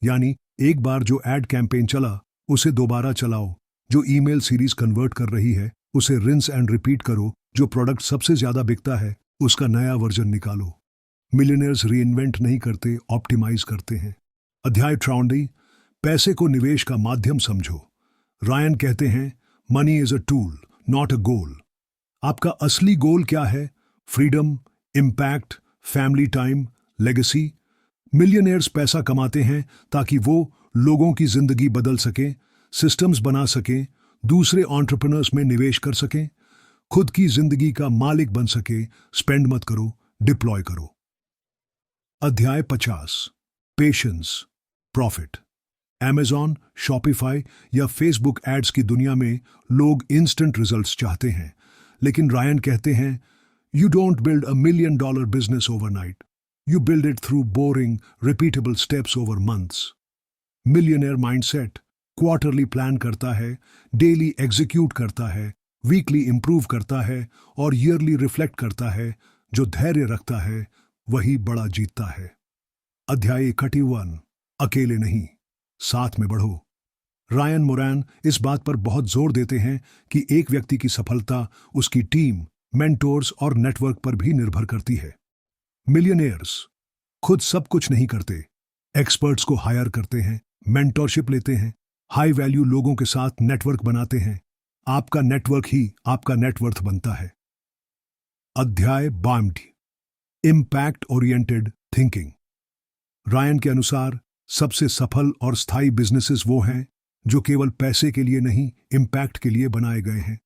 यानी एक बार जो एड कैंपेन चला उसे दोबारा चलाओ, जो ईमेल सीरीज कन्वर्ट कर रही है उसे रिंस एंड रिपीट करो, जो प्रोडक्ट सबसे ज्यादा बिकता है उसका नया वर्जन निकालो। मिलियनेयर्स रीइन्वेंट नहीं करते, ऑप्टिमाइज करते हैं। अध्याय 53, पैसे को निवेश का माध्यम समझो। रायन कहते हैं, money is a tool not a goal. आपका असली गोल क्या है? Freedom, impact, family time, legacy. Millionaires पैसा कमाते हैं ताकि वो लोगों की जिंदगी बदल सकें, सिस्टम्स बना सकें, दूसरे एंटरप्रेन्योर्स में निवेश कर सकें, खुद की जिंदगी का मालिक बन सके। स्पेंड मत करो, डिप्लॉय करो। अध्याय 50, पेशेंस, प्रॉफिट। Amazon, शॉपिफाई या फेसबुक एड्स की दुनिया में लोग इंस्टेंट रिजल्ट्स चाहते हैं, लेकिन रायन कहते हैं, you don't build $1 million business overnight, you build it through boring repeatable steps over months. Millionaire mindset quarterly plan करता है, डेली एग्जीक्यूट करता है, वीकली इंप्रूव करता है और ईयरली रिफ्लेक्ट करता है। जो धैर्य रखता है वही बड़ा जीतता है। अध्याय 41, अकेले नहीं, साथ में बढ़ो। रायन मोरान इस बात पर बहुत जोर देते हैं कि एक व्यक्ति की सफलता उसकी टीम, मेंटोर्स और नेटवर्क पर भी निर्भर करती है। मिलियनेयर्स खुद सब कुछ नहीं करते, एक्सपर्ट्स को हायर करते हैं, मेंटोरशिप लेते हैं, हाई वैल्यू लोगों के साथ नेटवर्क बनाते हैं। आपका नेटवर्क ही आपका नेटवर्थ बनता है। अध्याय 22 इम्पैक्ट ओरिएंटेड थिंकिंग। रायन के अनुसार सबसे सफल और स्थायी बिजनेसेस वो हैं जो केवल पैसे के लिए नहीं, इम्पैक्ट के लिए बनाए गए हैं।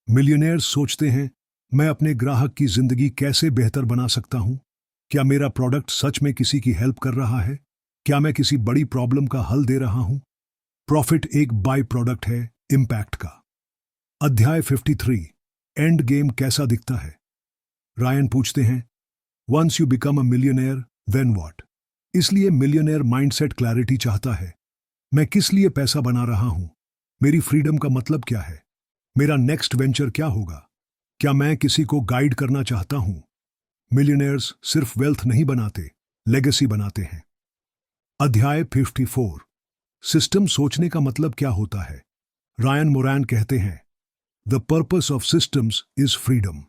मिलियनेयर्स सोचते हैं, मैं अपने ग्राहक की जिंदगी कैसे बेहतर बना सकता हूं? क्या मेरा प्रोडक्ट सच में किसी की हेल्प कर रहा है? क्या मैं किसी बड़ी प्रॉब्लम का हल दे रहा हूं? प्रॉफिट एक बाय प्रोडक्ट है इम्पैक्ट का। अध्याय 53 एंड गेम कैसा दिखता है। रायन पूछते हैं, once you become a millionaire then what? इसलिए मिलियनेयर माइंडसेट क्लैरिटी चाहता है। मैं किस लिए पैसा बना रहा हूं? मेरी फ्रीडम का मतलब क्या है? मेरा नेक्स्ट वेंचर क्या होगा? क्या मैं किसी को गाइड करना चाहता हूं? मिलियनेयर्स सिर्फ वेल्थ नहीं बनाते, लेगेसी बनाते हैं। अध्याय 54 सिस्टम सोचने का मतलब क्या होता है। रायन मोरैन कहते हैं, the purpose of systems is freedom.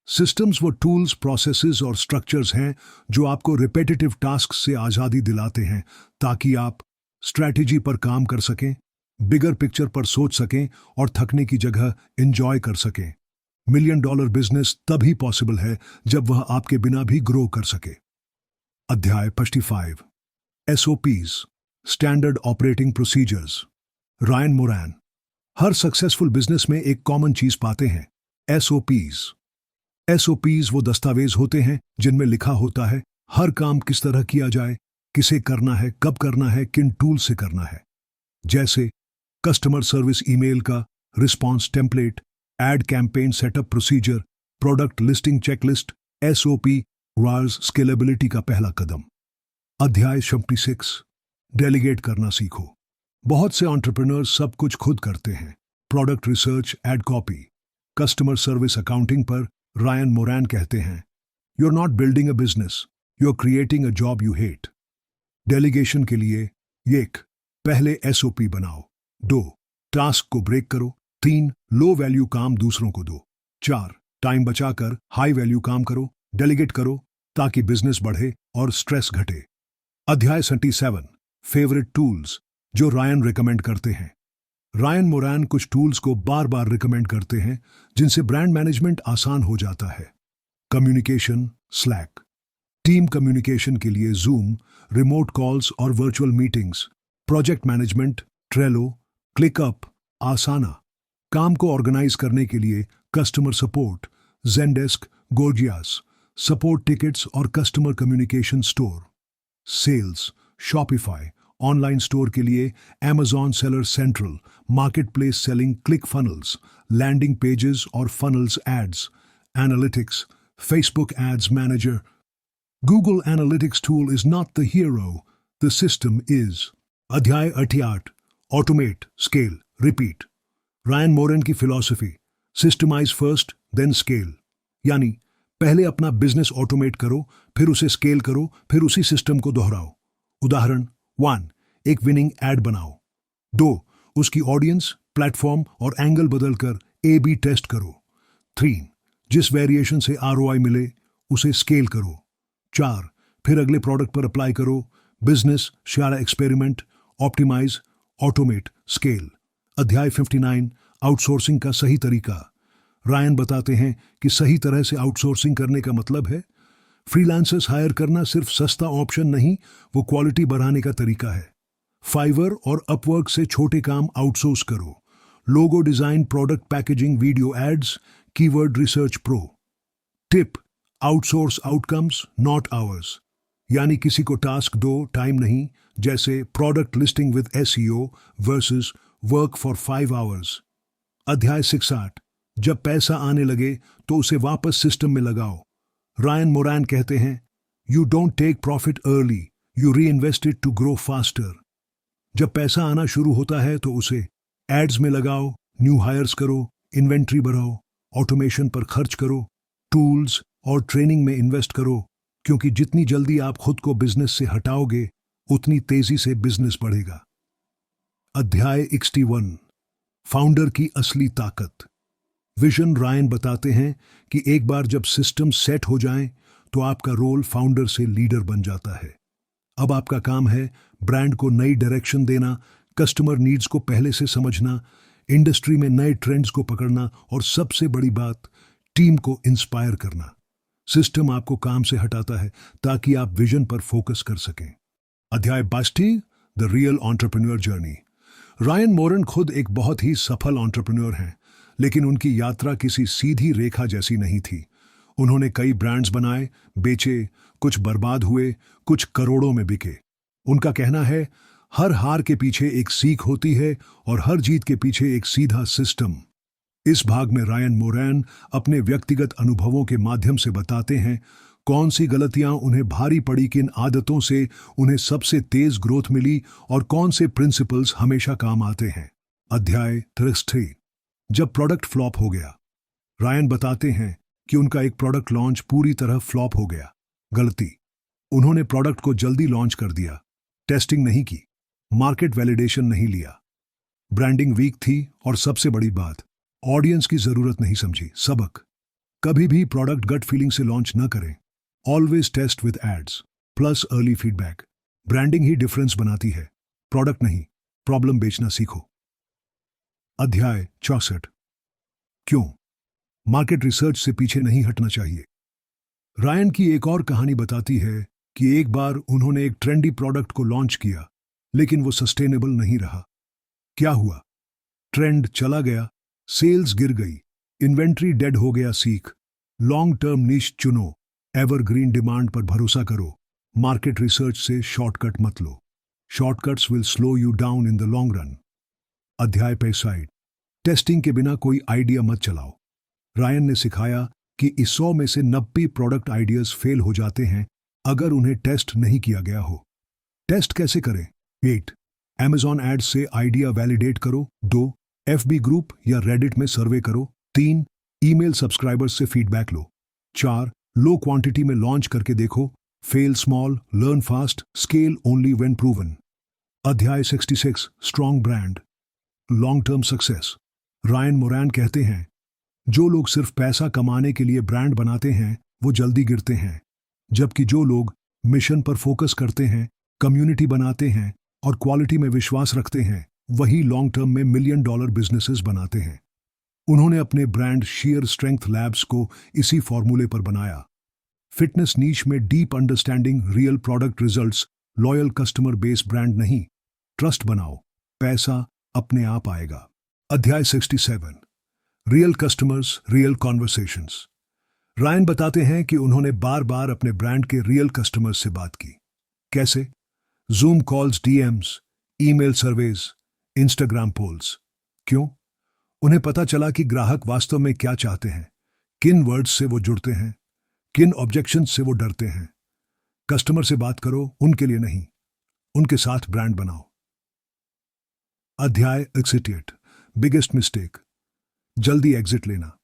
Systems वो टूल्स, प्रोसेसेस और स्ट्रक्चर्स हैं जो आपको रिपेटिटिव टास्क से आज़ादी दिलाते हैं ताकि आप स्ट्रैटेजी पर काम कर सकें, बिगर पिक्चर पर सोच सकें और थकने की जगह एंजॉय कर सकें। $1 मिलियन बिजनेस तभी पॉसिबल है जब वह आपके बिना भी ग्रो कर सके। अध्याय 55 SOPs standard operating procedures. Ryan Moran हर सक्सेसफुल बिजनेस में एक कॉमन चीज पाते हैं, SOPs। SOPs वो दस्तावेज होते हैं जिनमें लिखा होता है हर काम किस तरह किया जाए, किसे करना है, कब करना है, किन टूल से करना है। जैसे कस्टमर सर्विस ईमेल का response template, ad campaign setup procedure, product listing checklist. SOP wars scalability का पहला कदम। अध्याय 56 डेलीगेट करना सीखो। बहुत से एंटरप्रेन्योर्स सब कुछ खुद करते हैं, product research, ad copy, customer service, accounting पर रायन मोरैन कहते हैं, you are not building a business, you are creating a job you hate. Delegation के लिए 1 पहले SOP बनाओ, 2 टास्क को ब्रेक करो, 3 लो वैल्यू काम दूसरों को दो, 4 टाइम बचाकर हाई वैल्यू काम करो, डेलीगेट करो ताकि बिजनेस बढ़े और स्ट्रेस घटे। अध्याय 77 फेवरेट टूल्स जो रायन रिकमेंड करते हैं। रायन मोरैन कुछ टूल्स को बार बार रिकमेंड करते हैं जिनसे ब्रांड मैनेजमेंट आसान हो जाता है। Communication, slack. टीम कम्युनिकेशन के लिए जूम, रिमोट कॉल्स और virtual meetings. Project management, Trello, ClickUp, Asana. काम को ऑर्गेनाइज करने के लिए customer support, Zendesk, Gorgias. Support tickets और customer communication store. Sales, Shopify. Online store के लिए Amazon seller central, market place selling, ClickFunnels, landing pages और funnels ads. Analytics, Facebook ads manager. Google Analytics tool is not the hero, the system is. अध्याय 88 automate, scale, repeat. Ryan मोरैन की philosophy, systemize first then scale, यानी पहले अपना business automate करो, फिर उसे scale करो, फिर उसी सिस्टम को दोहराओ। उदाहरण 1 एक विनिंग एड बनाओ, 2 उसकी ऑडियंस, प्लेटफॉर्म और एंगल बदलकर AB टेस्ट करो, 3 जिस वेरिएशन से ROI मिले उसे स्केल करो, 4 फिर अगले प्रोडक्ट पर अप्लाई करो, बिजनेस शारा एक्सपेरिमेंट, ऑप्टिमाइज, ऑटोमेट, स्केल। अध्याय 59 आउटसोर्सिंग का सही तरीका। रायन बताते हैं कि सही तरह से आउटसोर्सिंग करने का मतलब है फ्रीलांसर्स हायर करना सिर्फ सस्ता ऑप्शन नहीं, वो क्वालिटी बढ़ाने का तरीका है। फाइवर और अपवर्क से छोटे काम आउटसोर्स करो। Logo design, product packaging, video ads, keyword research pro. Tip, outsource outcomes not hours, यानी किसी को टास्क दो, टाइम नहीं। जैसे product listing with SEO versus work for 5 hours. अध्याय 68 जब पैसा आने लगे तो उसे वापस सिस्टम में लगाओ। रायन मोरैन कहते हैं, you don't take profit early, you reinvest it to grow faster. जब पैसा आना शुरू होता है तो उसे एड्स में लगाओ, न्यू हायर्स करो, इन्वेंट्री बढ़ाओ, ऑटोमेशन पर खर्च करो, टूल्स और ट्रेनिंग में इन्वेस्ट करो, क्योंकि जितनी जल्दी आप खुद को बिजनेस से हटाओगे उतनी तेजी से बिजनेस बढ़ेगा। अध्याय 61 फाउंडर की असली ताकत। विजन। रायन बताते हैं कि एक बार जब सिस्टम सेट हो जाएं तो आपका रोल फाउंडर से लीडर बन जाता है। अब आपका काम है ब्रांड को नई डायरेक्शन देना, कस्टमर नीड्स को पहले से समझना, इंडस्ट्री में नए ट्रेंड्स को पकड़ना और सबसे बड़ी बात, टीम को इंस्पायर करना। सिस्टम आपको काम से हटाता है ताकि आप विजन पर फोकस कर सकें। अध्याय 22, the real entrepreneur journey. Ryan Moran खुद एक बहुत ही सफल एंटरप्रेन्योर हैं, लेकिन उनकी यात्रा किसी सीधी रेखा जैसी नहीं थी। उन्होंने कई ब्रांड्स बनाए, बेचे, कुछ बर्बाद हुए, कुछ करोड़ों में बिके। उनका कहना है, हर हार के पीछे एक सीख होती है और हर जीत के पीछे एक सीधा सिस्टम। इस भाग में रायन मोरैन अपने व्यक्तिगत अनुभवों के माध्यम से बताते हैं कौन सी गलतियां उन्हें भारी पड़ी, किन आदतों से उन्हें सबसे तेज ग्रोथ मिली और कौन से प्रिंसिपल्स हमेशा काम आते हैं। अध्याय 33, जब प्रोडक्ट फ्लॉप हो गया। रायन बताते हैं कि उनका एक प्रोडक्ट लॉन्च पूरी तरह फ्लॉप हो गया। गलती, उन्होंने प्रोडक्ट को जल्दी लॉन्च कर दिया, टेस्टिंग नहीं की, मार्केट वैलिडेशन नहीं लिया, ब्रांडिंग वीक थी और सबसे बड़ी बात, ऑडियंस की जरूरत नहीं समझी। सबक, कभी भी प्रोडक्ट गट फीलिंग से लॉन्च न करें। Always test with ads plus early feedback. Branding ही डिफरेंस बनाती है, प्रोडक्ट नहीं। प्रॉब्लम बेचना सीखो। अध्याय 64, क्यों मार्केट रिसर्च से पीछे नहीं हटना चाहिए। रायन की एक और कहानी बताती है कि एक बार उन्होंने एक ट्रेंडी प्रोडक्ट को लॉन्च किया, लेकिन वो सस्टेनेबल नहीं रहा। क्या हुआ? ट्रेंड चला गया, सेल्स गिर गई, इन्वेंट्री डेड हो गया। सीख, लॉन्ग टर्म नीश चुनो, एवरग्रीन डिमांड पर भरोसा करो। मार्केट रिसर्च से शॉर्टकट मत लो, shortcuts will slow you down in the long run. अध्याय 65, टेस्टिंग के बिना कोई आइडिया मत चलाओ। रायन ने सिखाया कि इस 100 में से 90 प्रोडक्ट आइडियाज फेल हो जाते हैं अगर उन्हें टेस्ट नहीं किया गया हो। टेस्ट कैसे करें? 8, Amazon एड्स से आइडिया वैलिडेट करो। 2, FB ग्रुप या रेडिट में सर्वे करो। 3, ईमेल सब्सक्राइबर्स से फीडबैक लो। 4, लो क्वांटिटी में लॉन्च करके देखो। Fail small, learn fast, scale only when proven. अध्याय 66, strong brand, long term success. Ryan Moran कहते हैं, जो लोग सिर्फ पैसा कमाने के लिए ब्रांड बनाते हैं वो जल्दी गिरते हैं, जबकि जो लोग मिशन पर फोकस करते हैं, कम्युनिटी बनाते हैं और क्वालिटी में विश्वास रखते हैं, वही लॉन्ग टर्म में $1 मिलियन बिजनेसेस बनाते हैं। उन्होंने अपने ब्रांड शेयर स्ट्रेंथ लैब्स को इसी फॉर्मूले पर बनाया। फिटनेस नीश में deep understanding, real product results, loyal customer base. Brand नहीं, ट्रस्ट बनाओ, पैसा अपने आप आएगा। अध्याय 67, real customers, real conversations. Ryan बताते हैं कि उन्होंने बार बार अपने ब्रांड के रियल कस्टमर्स से बात की। कैसे? Zoom calls, DMs, email surveys, Instagram polls. क्यों? उन्हें पता चला कि ग्राहक वास्तव में क्या चाहते हैं, किन वर्ड्स से वो जुड़ते हैं, किन ऑब्जेक्शंस से वो डरते हैं। कस्टमर से बात करो, उनके लिए नहीं, उनके साथ ब्रांड बनाओ। अध्याय 68, बिगेस्ट मिस्टेक, जल्दी एग्जिट लेना।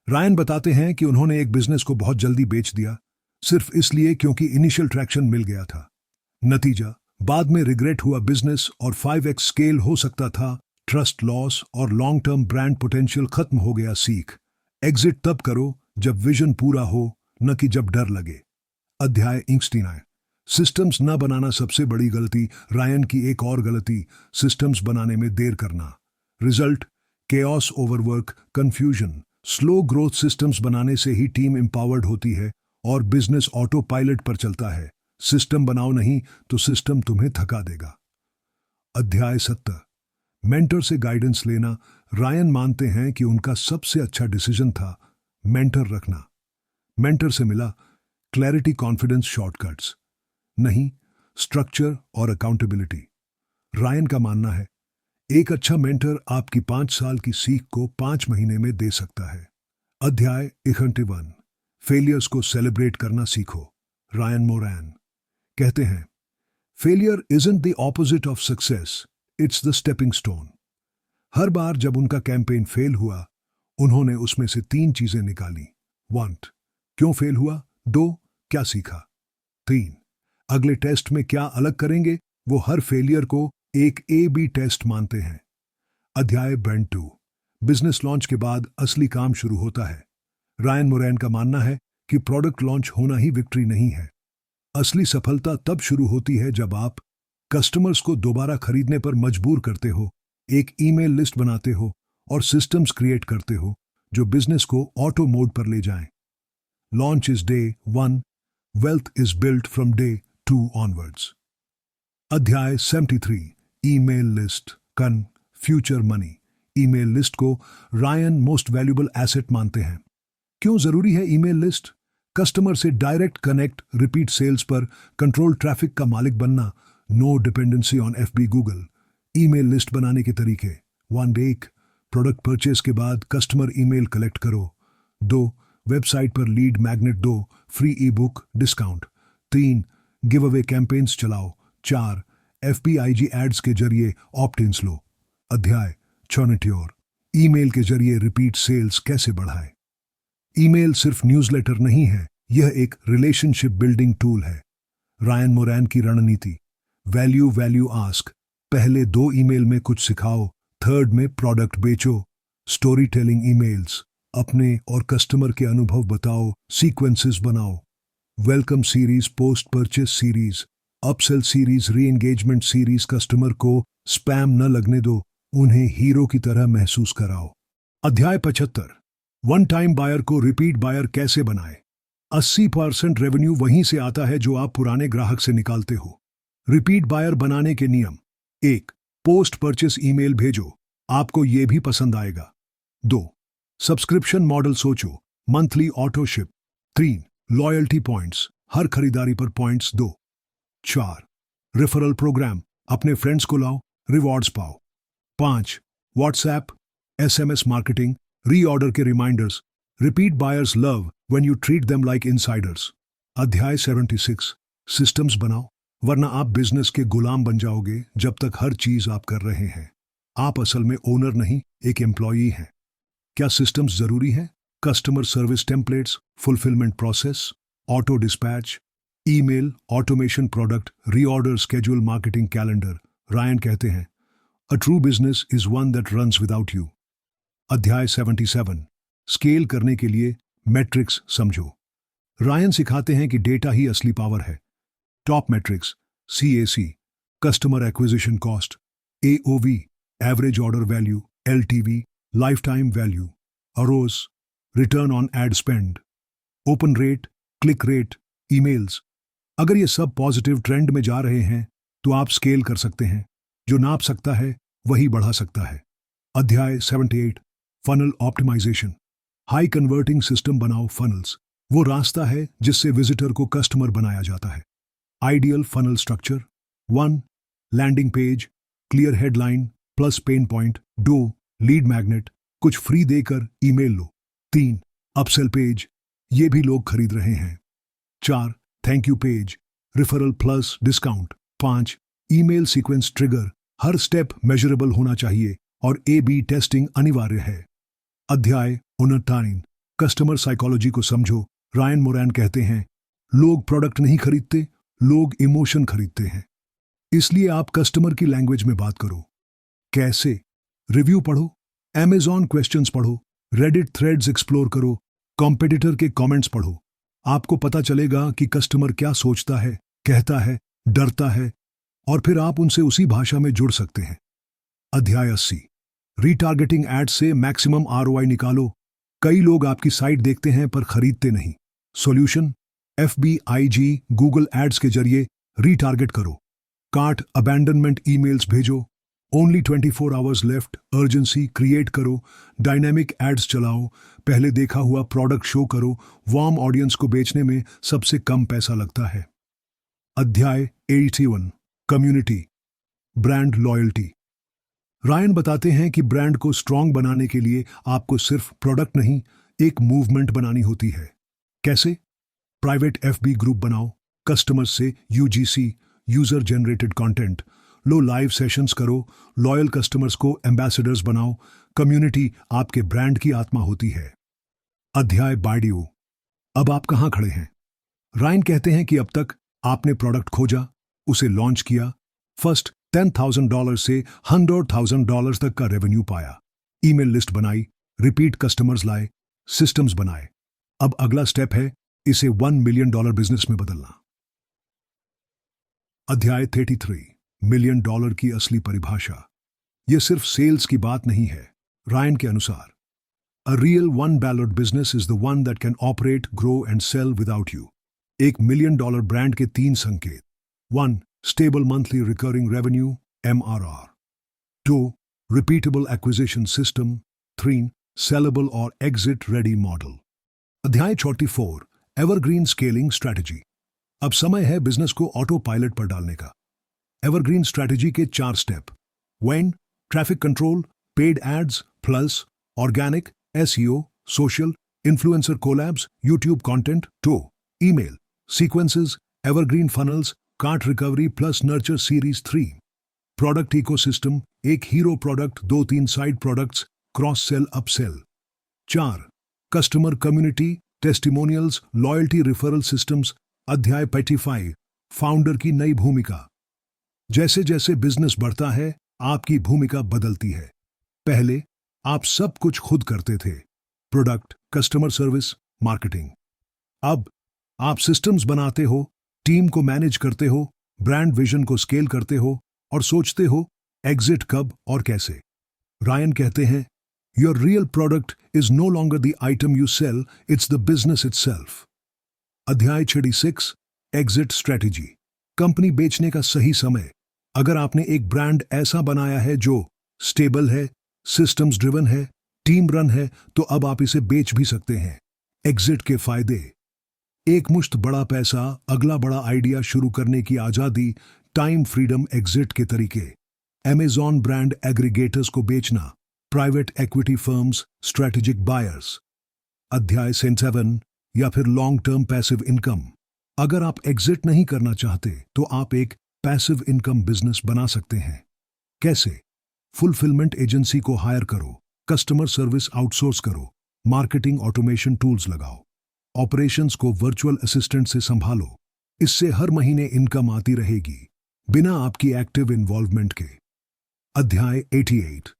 रायन बताते हैं कि उन्होंने एक बिजनेस को बहुत जल्दी बेच दिया, सिर्फ इसलिए क्योंकि इनिशियल ट्रैक्शन मिल गया था। नतीजा, बाद में रिग्रेट हुआ। बिजनेस और 5x स्केल हो सकता था, ट्रस्ट लॉस और लॉन्ग टर्म ब्रांड पोटेंशियल खत्म हो गया। सीख, एग्जिट तब करो जब विजन पूरा हो, न कि जब डर लगे। अध्याय 69, सिस्टम्स न बनाना सबसे बड़ी गलती। रायन की एक और गलती, सिस्टम्स बनाने में देर करना। Result, chaos, overwork, confusion. Slow growth. Systems बनाने से ही टीम एम्पावर्ड होती है और बिजनेस ऑटो पायलट पर चलता है। सिस्टम बनाओ नहीं तो सिस्टम तुम्हें थका देगा। अध्याय 70, मेंटर से गाइडेंस लेना। रायन मानते हैं कि उनका सबसे अच्छा डिसीजन था मेंटर रखना। मेंटर से मिला क्लैरिटी, कॉन्फिडेंस, शॉर्टकट्स नहीं, स्ट्रक्चर और अकाउंटेबिलिटी। रायन का मानना है एक अच्छा मेंटर आपकी 5 साल की सीख को 5 महीने में दे सकता है। अध्याय 71, फेलियर्स को सेलिब्रेट करना सीखो। रायन मोरैन कहते हैं, failure isn't the opposite of success, it's the stepping stone. हर बार जब उनका कैंपेन फेल हुआ, उन्होंने उसमें से 3 चीजें निकाली। 1, क्यों फेल हुआ? 2, क्या सीखा? 3, अगले टेस्ट में क्या अलग करेंगे? वो हर फेलियर को एक A/B टेस्ट मानते हैं। अध्याय 72, बिजनेस लॉन्च के बाद असली काम शुरू होता है। रायन मोरैन का मानना है कि प्रोडक्ट लॉन्च होना ही विक्ट्री नहीं है। असली सफलता तब शुरू होती है जब आप कस्टमर्स को दोबारा खरीदने पर मजबूर करते हो, एक ईमेल लिस्ट बनाते हो और सिस्टम्स क्रिएट करते हो जो बिजनेस को ऑटो मोड पर ले जाएं। Launch is day 1, wealth is built from day 2 onwards. अध्याय 73, ईमेल लिस्ट, कन, फ्यूचर मनी। ईमेल लिस्ट को रायन मोस्ट वैल्यूबल एसेट मानते हैं। क्यों जरूरी है ईमेल लिस्ट? कस्टमर से डायरेक्ट कनेक्ट, रिपीट सेल्स पर कंट्रोल, ट्रैफिक का मालिक बनना, no dependency on FB Google. Email list बनाने के तरीके: 1, एक, प्रोडक्ट परचेस के बाद कस्टमर ईमेल कलेक्ट करो। 2, वेबसाइट पर लीड मैग्नेट दो, फ्री ई book discount. 3, give away campaigns चलाओ। 4, एफबीआईजी एड्स के जरिए ऑप्ट इन्स लो। अध्याय 74, ईमेल के जरिए रिपीट सेल्स कैसे बढ़ाए। ईमेल सिर्फ न्यूज़लेटर नहीं है, यह एक रिलेशनशिप बिल्डिंग टूल है। रायन मोरैन की रणनीति: वैल्यू वैल्यू आस्क, पहले 2 ईमेल में कुछ सिखाओ, थर्ड में प्रोडक्ट बेचो। स्टोरी टेलिंग ईमेल्स, अपने और कस्टमर के अनुभव बताओ, सीक्वेंसेस बनाओ। Welcome series, post purchase series, upsell series, री एंगेजमेंट सीरीज। कस्टमर को स्पैम न लगने दो, उन्हें हीरो की तरह महसूस कराओ। अध्याय 75, वन टाइम बायर को रिपीट बायर कैसे बनाए। 80% रेवेन्यू वहीं से आता है जो आप पुराने ग्राहक से निकालते हो। रिपीट बायर बनाने के नियम: 1, पोस्ट परचेस ईमेल भेजो, आपको यह भी पसंद आएगा। 2, सब्सक्रिप्शन मॉडल सोचो, monthly auto ship. 3, loyalty points, हर खरीदारी पर पॉइंट्स दो। 4, रेफरल प्रोग्राम, अपने फ्रेंड्स को लाओ, रिवॉर्ड्स पाओ। 5, व्हाट्सएप एसएमएस मार्केटिंग, रीऑर्डर के reminders. Repeat buyers love when you treat them like insiders. अध्याय 76, सिस्टम्स बनाओ, वरना आप बिजनेस के गुलाम बन जाओगे जब तक हर चीज आप कर रहे हैं। आप असल में ओनर नहीं, एक एम्प्लॉई हैं। क्या सिस्टम्स जरूरी है? Customer service templates, fulfilment process, auto dispatch, email automation, product reorder schedule, marketing calendar. Ryan कहते हैं, a true business is one that runs without you. अध्याय 77, स्केल करने के लिए मैट्रिक्स समझो। रायन सिखाते हैं कि डेटा ही असली पावर है। Top matrix: CAC, customer acquisition cost; AOV, average order value; LTV, life time value; Eros, return on ad spend; open rate, click rate, emails. अगर ये सब पॉजिटिव ट्रेंड में जा रहे हैं तो आप स्केल कर सकते हैं। जो नाप सकता है वही बढ़ा सकता है। अध्याय 78, funnel optimization, high converting system बनाओ। फनल्स वो रास्ता है जिससे विजिटर को कस्टमर बनाया जाता है। Ideal funnel structure: 1, landing page, clear headline plus pain point. 2, lead magnet, कुछ फ्री देकर ईमेल लो। 3, अपसेल पेज, ये भी लोग खरीद रहे हैं। 4, thank you page, referral plus discount. 5, email sequence trigger, हर स्टेप मेजरेबल होना चाहिए और A/B टेस्टिंग अनिवार्य है। अध्याय 79, कस्टमर साइकोलॉजी को समझो। रायन मोरैन कहते हैं, लोग प्रोडक्ट नहीं खरीदते, लोग इमोशन खरीदते हैं। इसलिए आप कस्टमर की लैंग्वेज में बात करो। कैसे? रिव्यू पढ़ो, Amazon क्वेश्चंस पढ़ो, रेडिट थ्रेड्स एक्सप्लोर करो, कॉम्पिटिटर के कमेंट्स पढ़ो। आपको पता चलेगा कि कस्टमर क्या सोचता है, कहता है, डरता है, और फिर आप उनसे उसी भाषा में जुड़ सकते हैं। अध्याय 80, रीटारगेटिंग एड्स से मैक्सिमम ROI निकालो। कई लोग आपकी साइट देखते हैं पर खरीदते नहीं। सॉल्यूशन: FBIG गूगल एड्स के जरिए रीटारगेट करो। कार्ट अबैंडनमेंट ईमेल्स भेजो। Only 24 hours left, urgency create करो। डायनामिक एड्स चलाओ, पहले देखा हुआ प्रोडक्ट शो करो। वार्म ऑडियंस को बेचने में सबसे कम पैसा लगता है। अध्याय 81, कम्युनिटी, ब्रांड लॉयल्टी। रायन बताते हैं कि ब्रांड को स्ट्रॉन्ग बनाने के लिए आपको सिर्फ प्रोडक्ट नहीं, एक मूवमेंट बनानी होती है। कैसे? प्राइवेट FB ग्रुप बनाओ, कस्टमर्स से UGC, यूजर जनरेटेड कंटेंट लो, लाइव सेशंस करो, लॉयल कस्टमर्स को एम्बेसडर्स बनाओ। कम्युनिटी आपके ब्रांड की आत्मा होती है। अध्याय 82, अब आप कहां खड़े हैं? रायन कहते हैं कि अब तक आपने प्रोडक्ट खोजा, उसे लॉन्च किया, फर्स्ट $10,000 से $100,000 तक का रेवेन्यू पाया, ईमेल लिस्ट बनाई, रिपीट कस्टमर्स लाए, सिस्टम्स बनाए। अब अगला स्टेप है इसे $1 मिलियन बिजनेस में बदलना। अध्याय 33, $1 मिलियन की असली परिभाषा। यह सिर्फ सेल्स की बात नहीं है। रायन के अनुसार A real one ballot business is the one that can operate, grow and sell without you. एक $1 million ब्रांड के 3 संकेत. 1. Stable monthly recurring revenue MRR. 2. Repeatable acquisition system. 3. Sellable or exit ready model. अध्याय 44. Evergreen scaling strategy. अब समय है business को auto pilot पर डालने का. एवरग्रीन स्ट्रैटेजी के 4 step. One, traffic control, paid ads, plus, organic, SEO, social, influencer collabs, YouTube content. 2. Email, sequences, evergreen funnels, cart recovery plus nurture series. 3. Product ecosystem, एक hero product, 2-3 side products, cross sell upsell. 4. Customer community, testimonials, loyalty referral systems. अध्याय 55. Founder की नई भूमिका. जैसे जैसे business बढ़ता है आपकी भूमिका बदलती है. पहले आप सब कुछ खुद करते थे, प्रोडक्ट, कस्टमर सर्विस, मार्केटिंग. अब आप सिस्टम्स बनाते हो, टीम को मैनेज करते हो, ब्रांड विजन को स्केल करते हो और सोचते हो एग्जिट कब और कैसे. रायन कहते हैं, your real product is no longer the item you sell, it's the business itself. अध्याय 66. Exit strategy. कंपनी बेचने का सही समय. अगर आपने एक ब्रांड ऐसा बनाया है जो स्टेबल है, सिस्टम्स ड्रिवन है, टीम रन है, तो अब आप इसे बेच भी सकते हैं. एग्जिट के फायदे. एक मुश्त बड़ा पैसा, अगला बड़ा आइडिया शुरू करने की आजादी, टाइम फ्रीडम. एग्जिट के तरीके. अमेज़न ब्रांड एग्रीगेटर्स को बेचना, private equity firms, strategic buyers. अध्याय 7. या फिर लॉन्ग टर्म पैसिव इनकम. अगर आप एग्जिट नहीं करना चाहते तो आप एक पैसिव इनकम बिजनेस बना सकते हैं. कैसे? फुलफिलमेंट एजेंसी को हायर करो, कस्टमर सर्विस आउटसोर्स करो, मार्केटिंग ऑटोमेशन टूल्स लगाओ, ऑपरेशंस को वर्चुअल असिस्टेंट से संभालो. इससे हर महीने इनकम आती रहेगी बिना आपकी एक्टिव इन्वॉल्वमेंट के. अध्याय 88.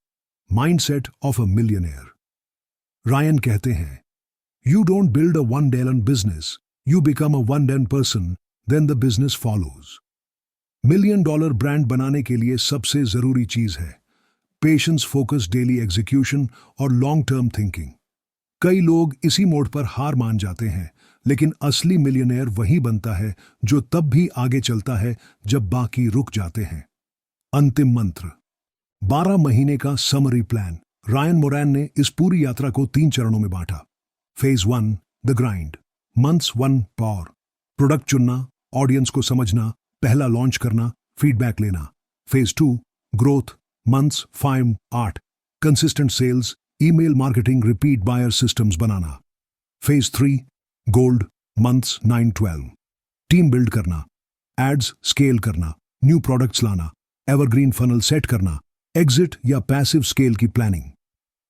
Mindset of a millionaire. Ryan कहते हैं, you don't build a one dollar business, you become a one done person, then the business follows. $1 million brand बनाने के लिए सबसे जरूरी चीज है पेशेंस, फोकस, डेली एग्जीक्यूशन और लॉन्ग टर्म थिंकिंग. कई लोग इसी मोड पर हार मान जाते हैं, लेकिन असली मिलियनेयर वही बनता है जो तब भी आगे चलता है जब बाकी रुक जाते हैं. अंतिम मंत्र. 12 महीने का समरी प्लान. रायन मोरैन ने इस पूरी यात्रा को 3 चरणों में बांटा. Phase 1 the grind. Months 1 four. Product चुनना, ऑडियंस को समझना, पहला लॉन्च करना, फीडबैक लेना. Phase 2 growth. Months 5 8. Consistent sales, email marketing, repeat buyer systems बनाना. Phase 3 gold. Months 9 12. Team build करना, एड्स स्केल करना, न्यू प्रोडक्ट्स लाना, एवरग्रीन फनल सेट करना, एग्जिट या पैसिव स्केल की प्लानिंग.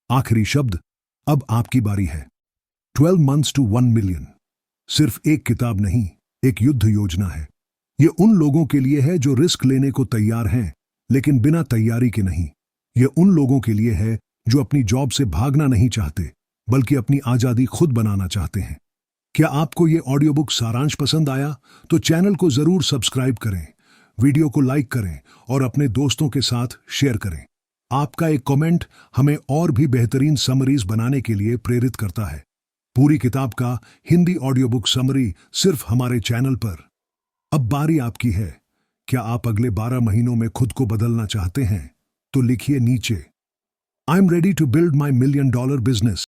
आखिरी शब्द, अब आपकी बारी है. 12 मंथ्स टू 1 मिलियन. सिर्फ एक किताब नहीं, एक युद्ध योजना है. ये उन लोगों के लिए है जो रिस्क लेने को तैयार हैं लेकिन बिना तैयारी के नहीं. ये उन लोगों के लिए है जो अपनी जॉब से भागना नहीं चाहते बल्कि अपनी आजादी खुद बनाना चाहते हैं. क्या आपको ये ऑडियो बुक सारांश पसंद आया तो चैनल को जरूर सब्सक्राइब करें, वीडियो को लाइक करें और अपने दोस्तों के साथ शेयर करें. आपका एक कमेंट हमें और भी बेहतरीन समरीज बनाने के लिए प्रेरित करता है. पूरी किताब का हिंदी ऑडियो बुक समरी सिर्फ हमारे चैनल पर. अब बारी आपकी है. क्या आप अगले 12 महीनों में खुद को बदलना चाहते हैं? तो लिखिए नीचे, I am ready to build my $1 million business.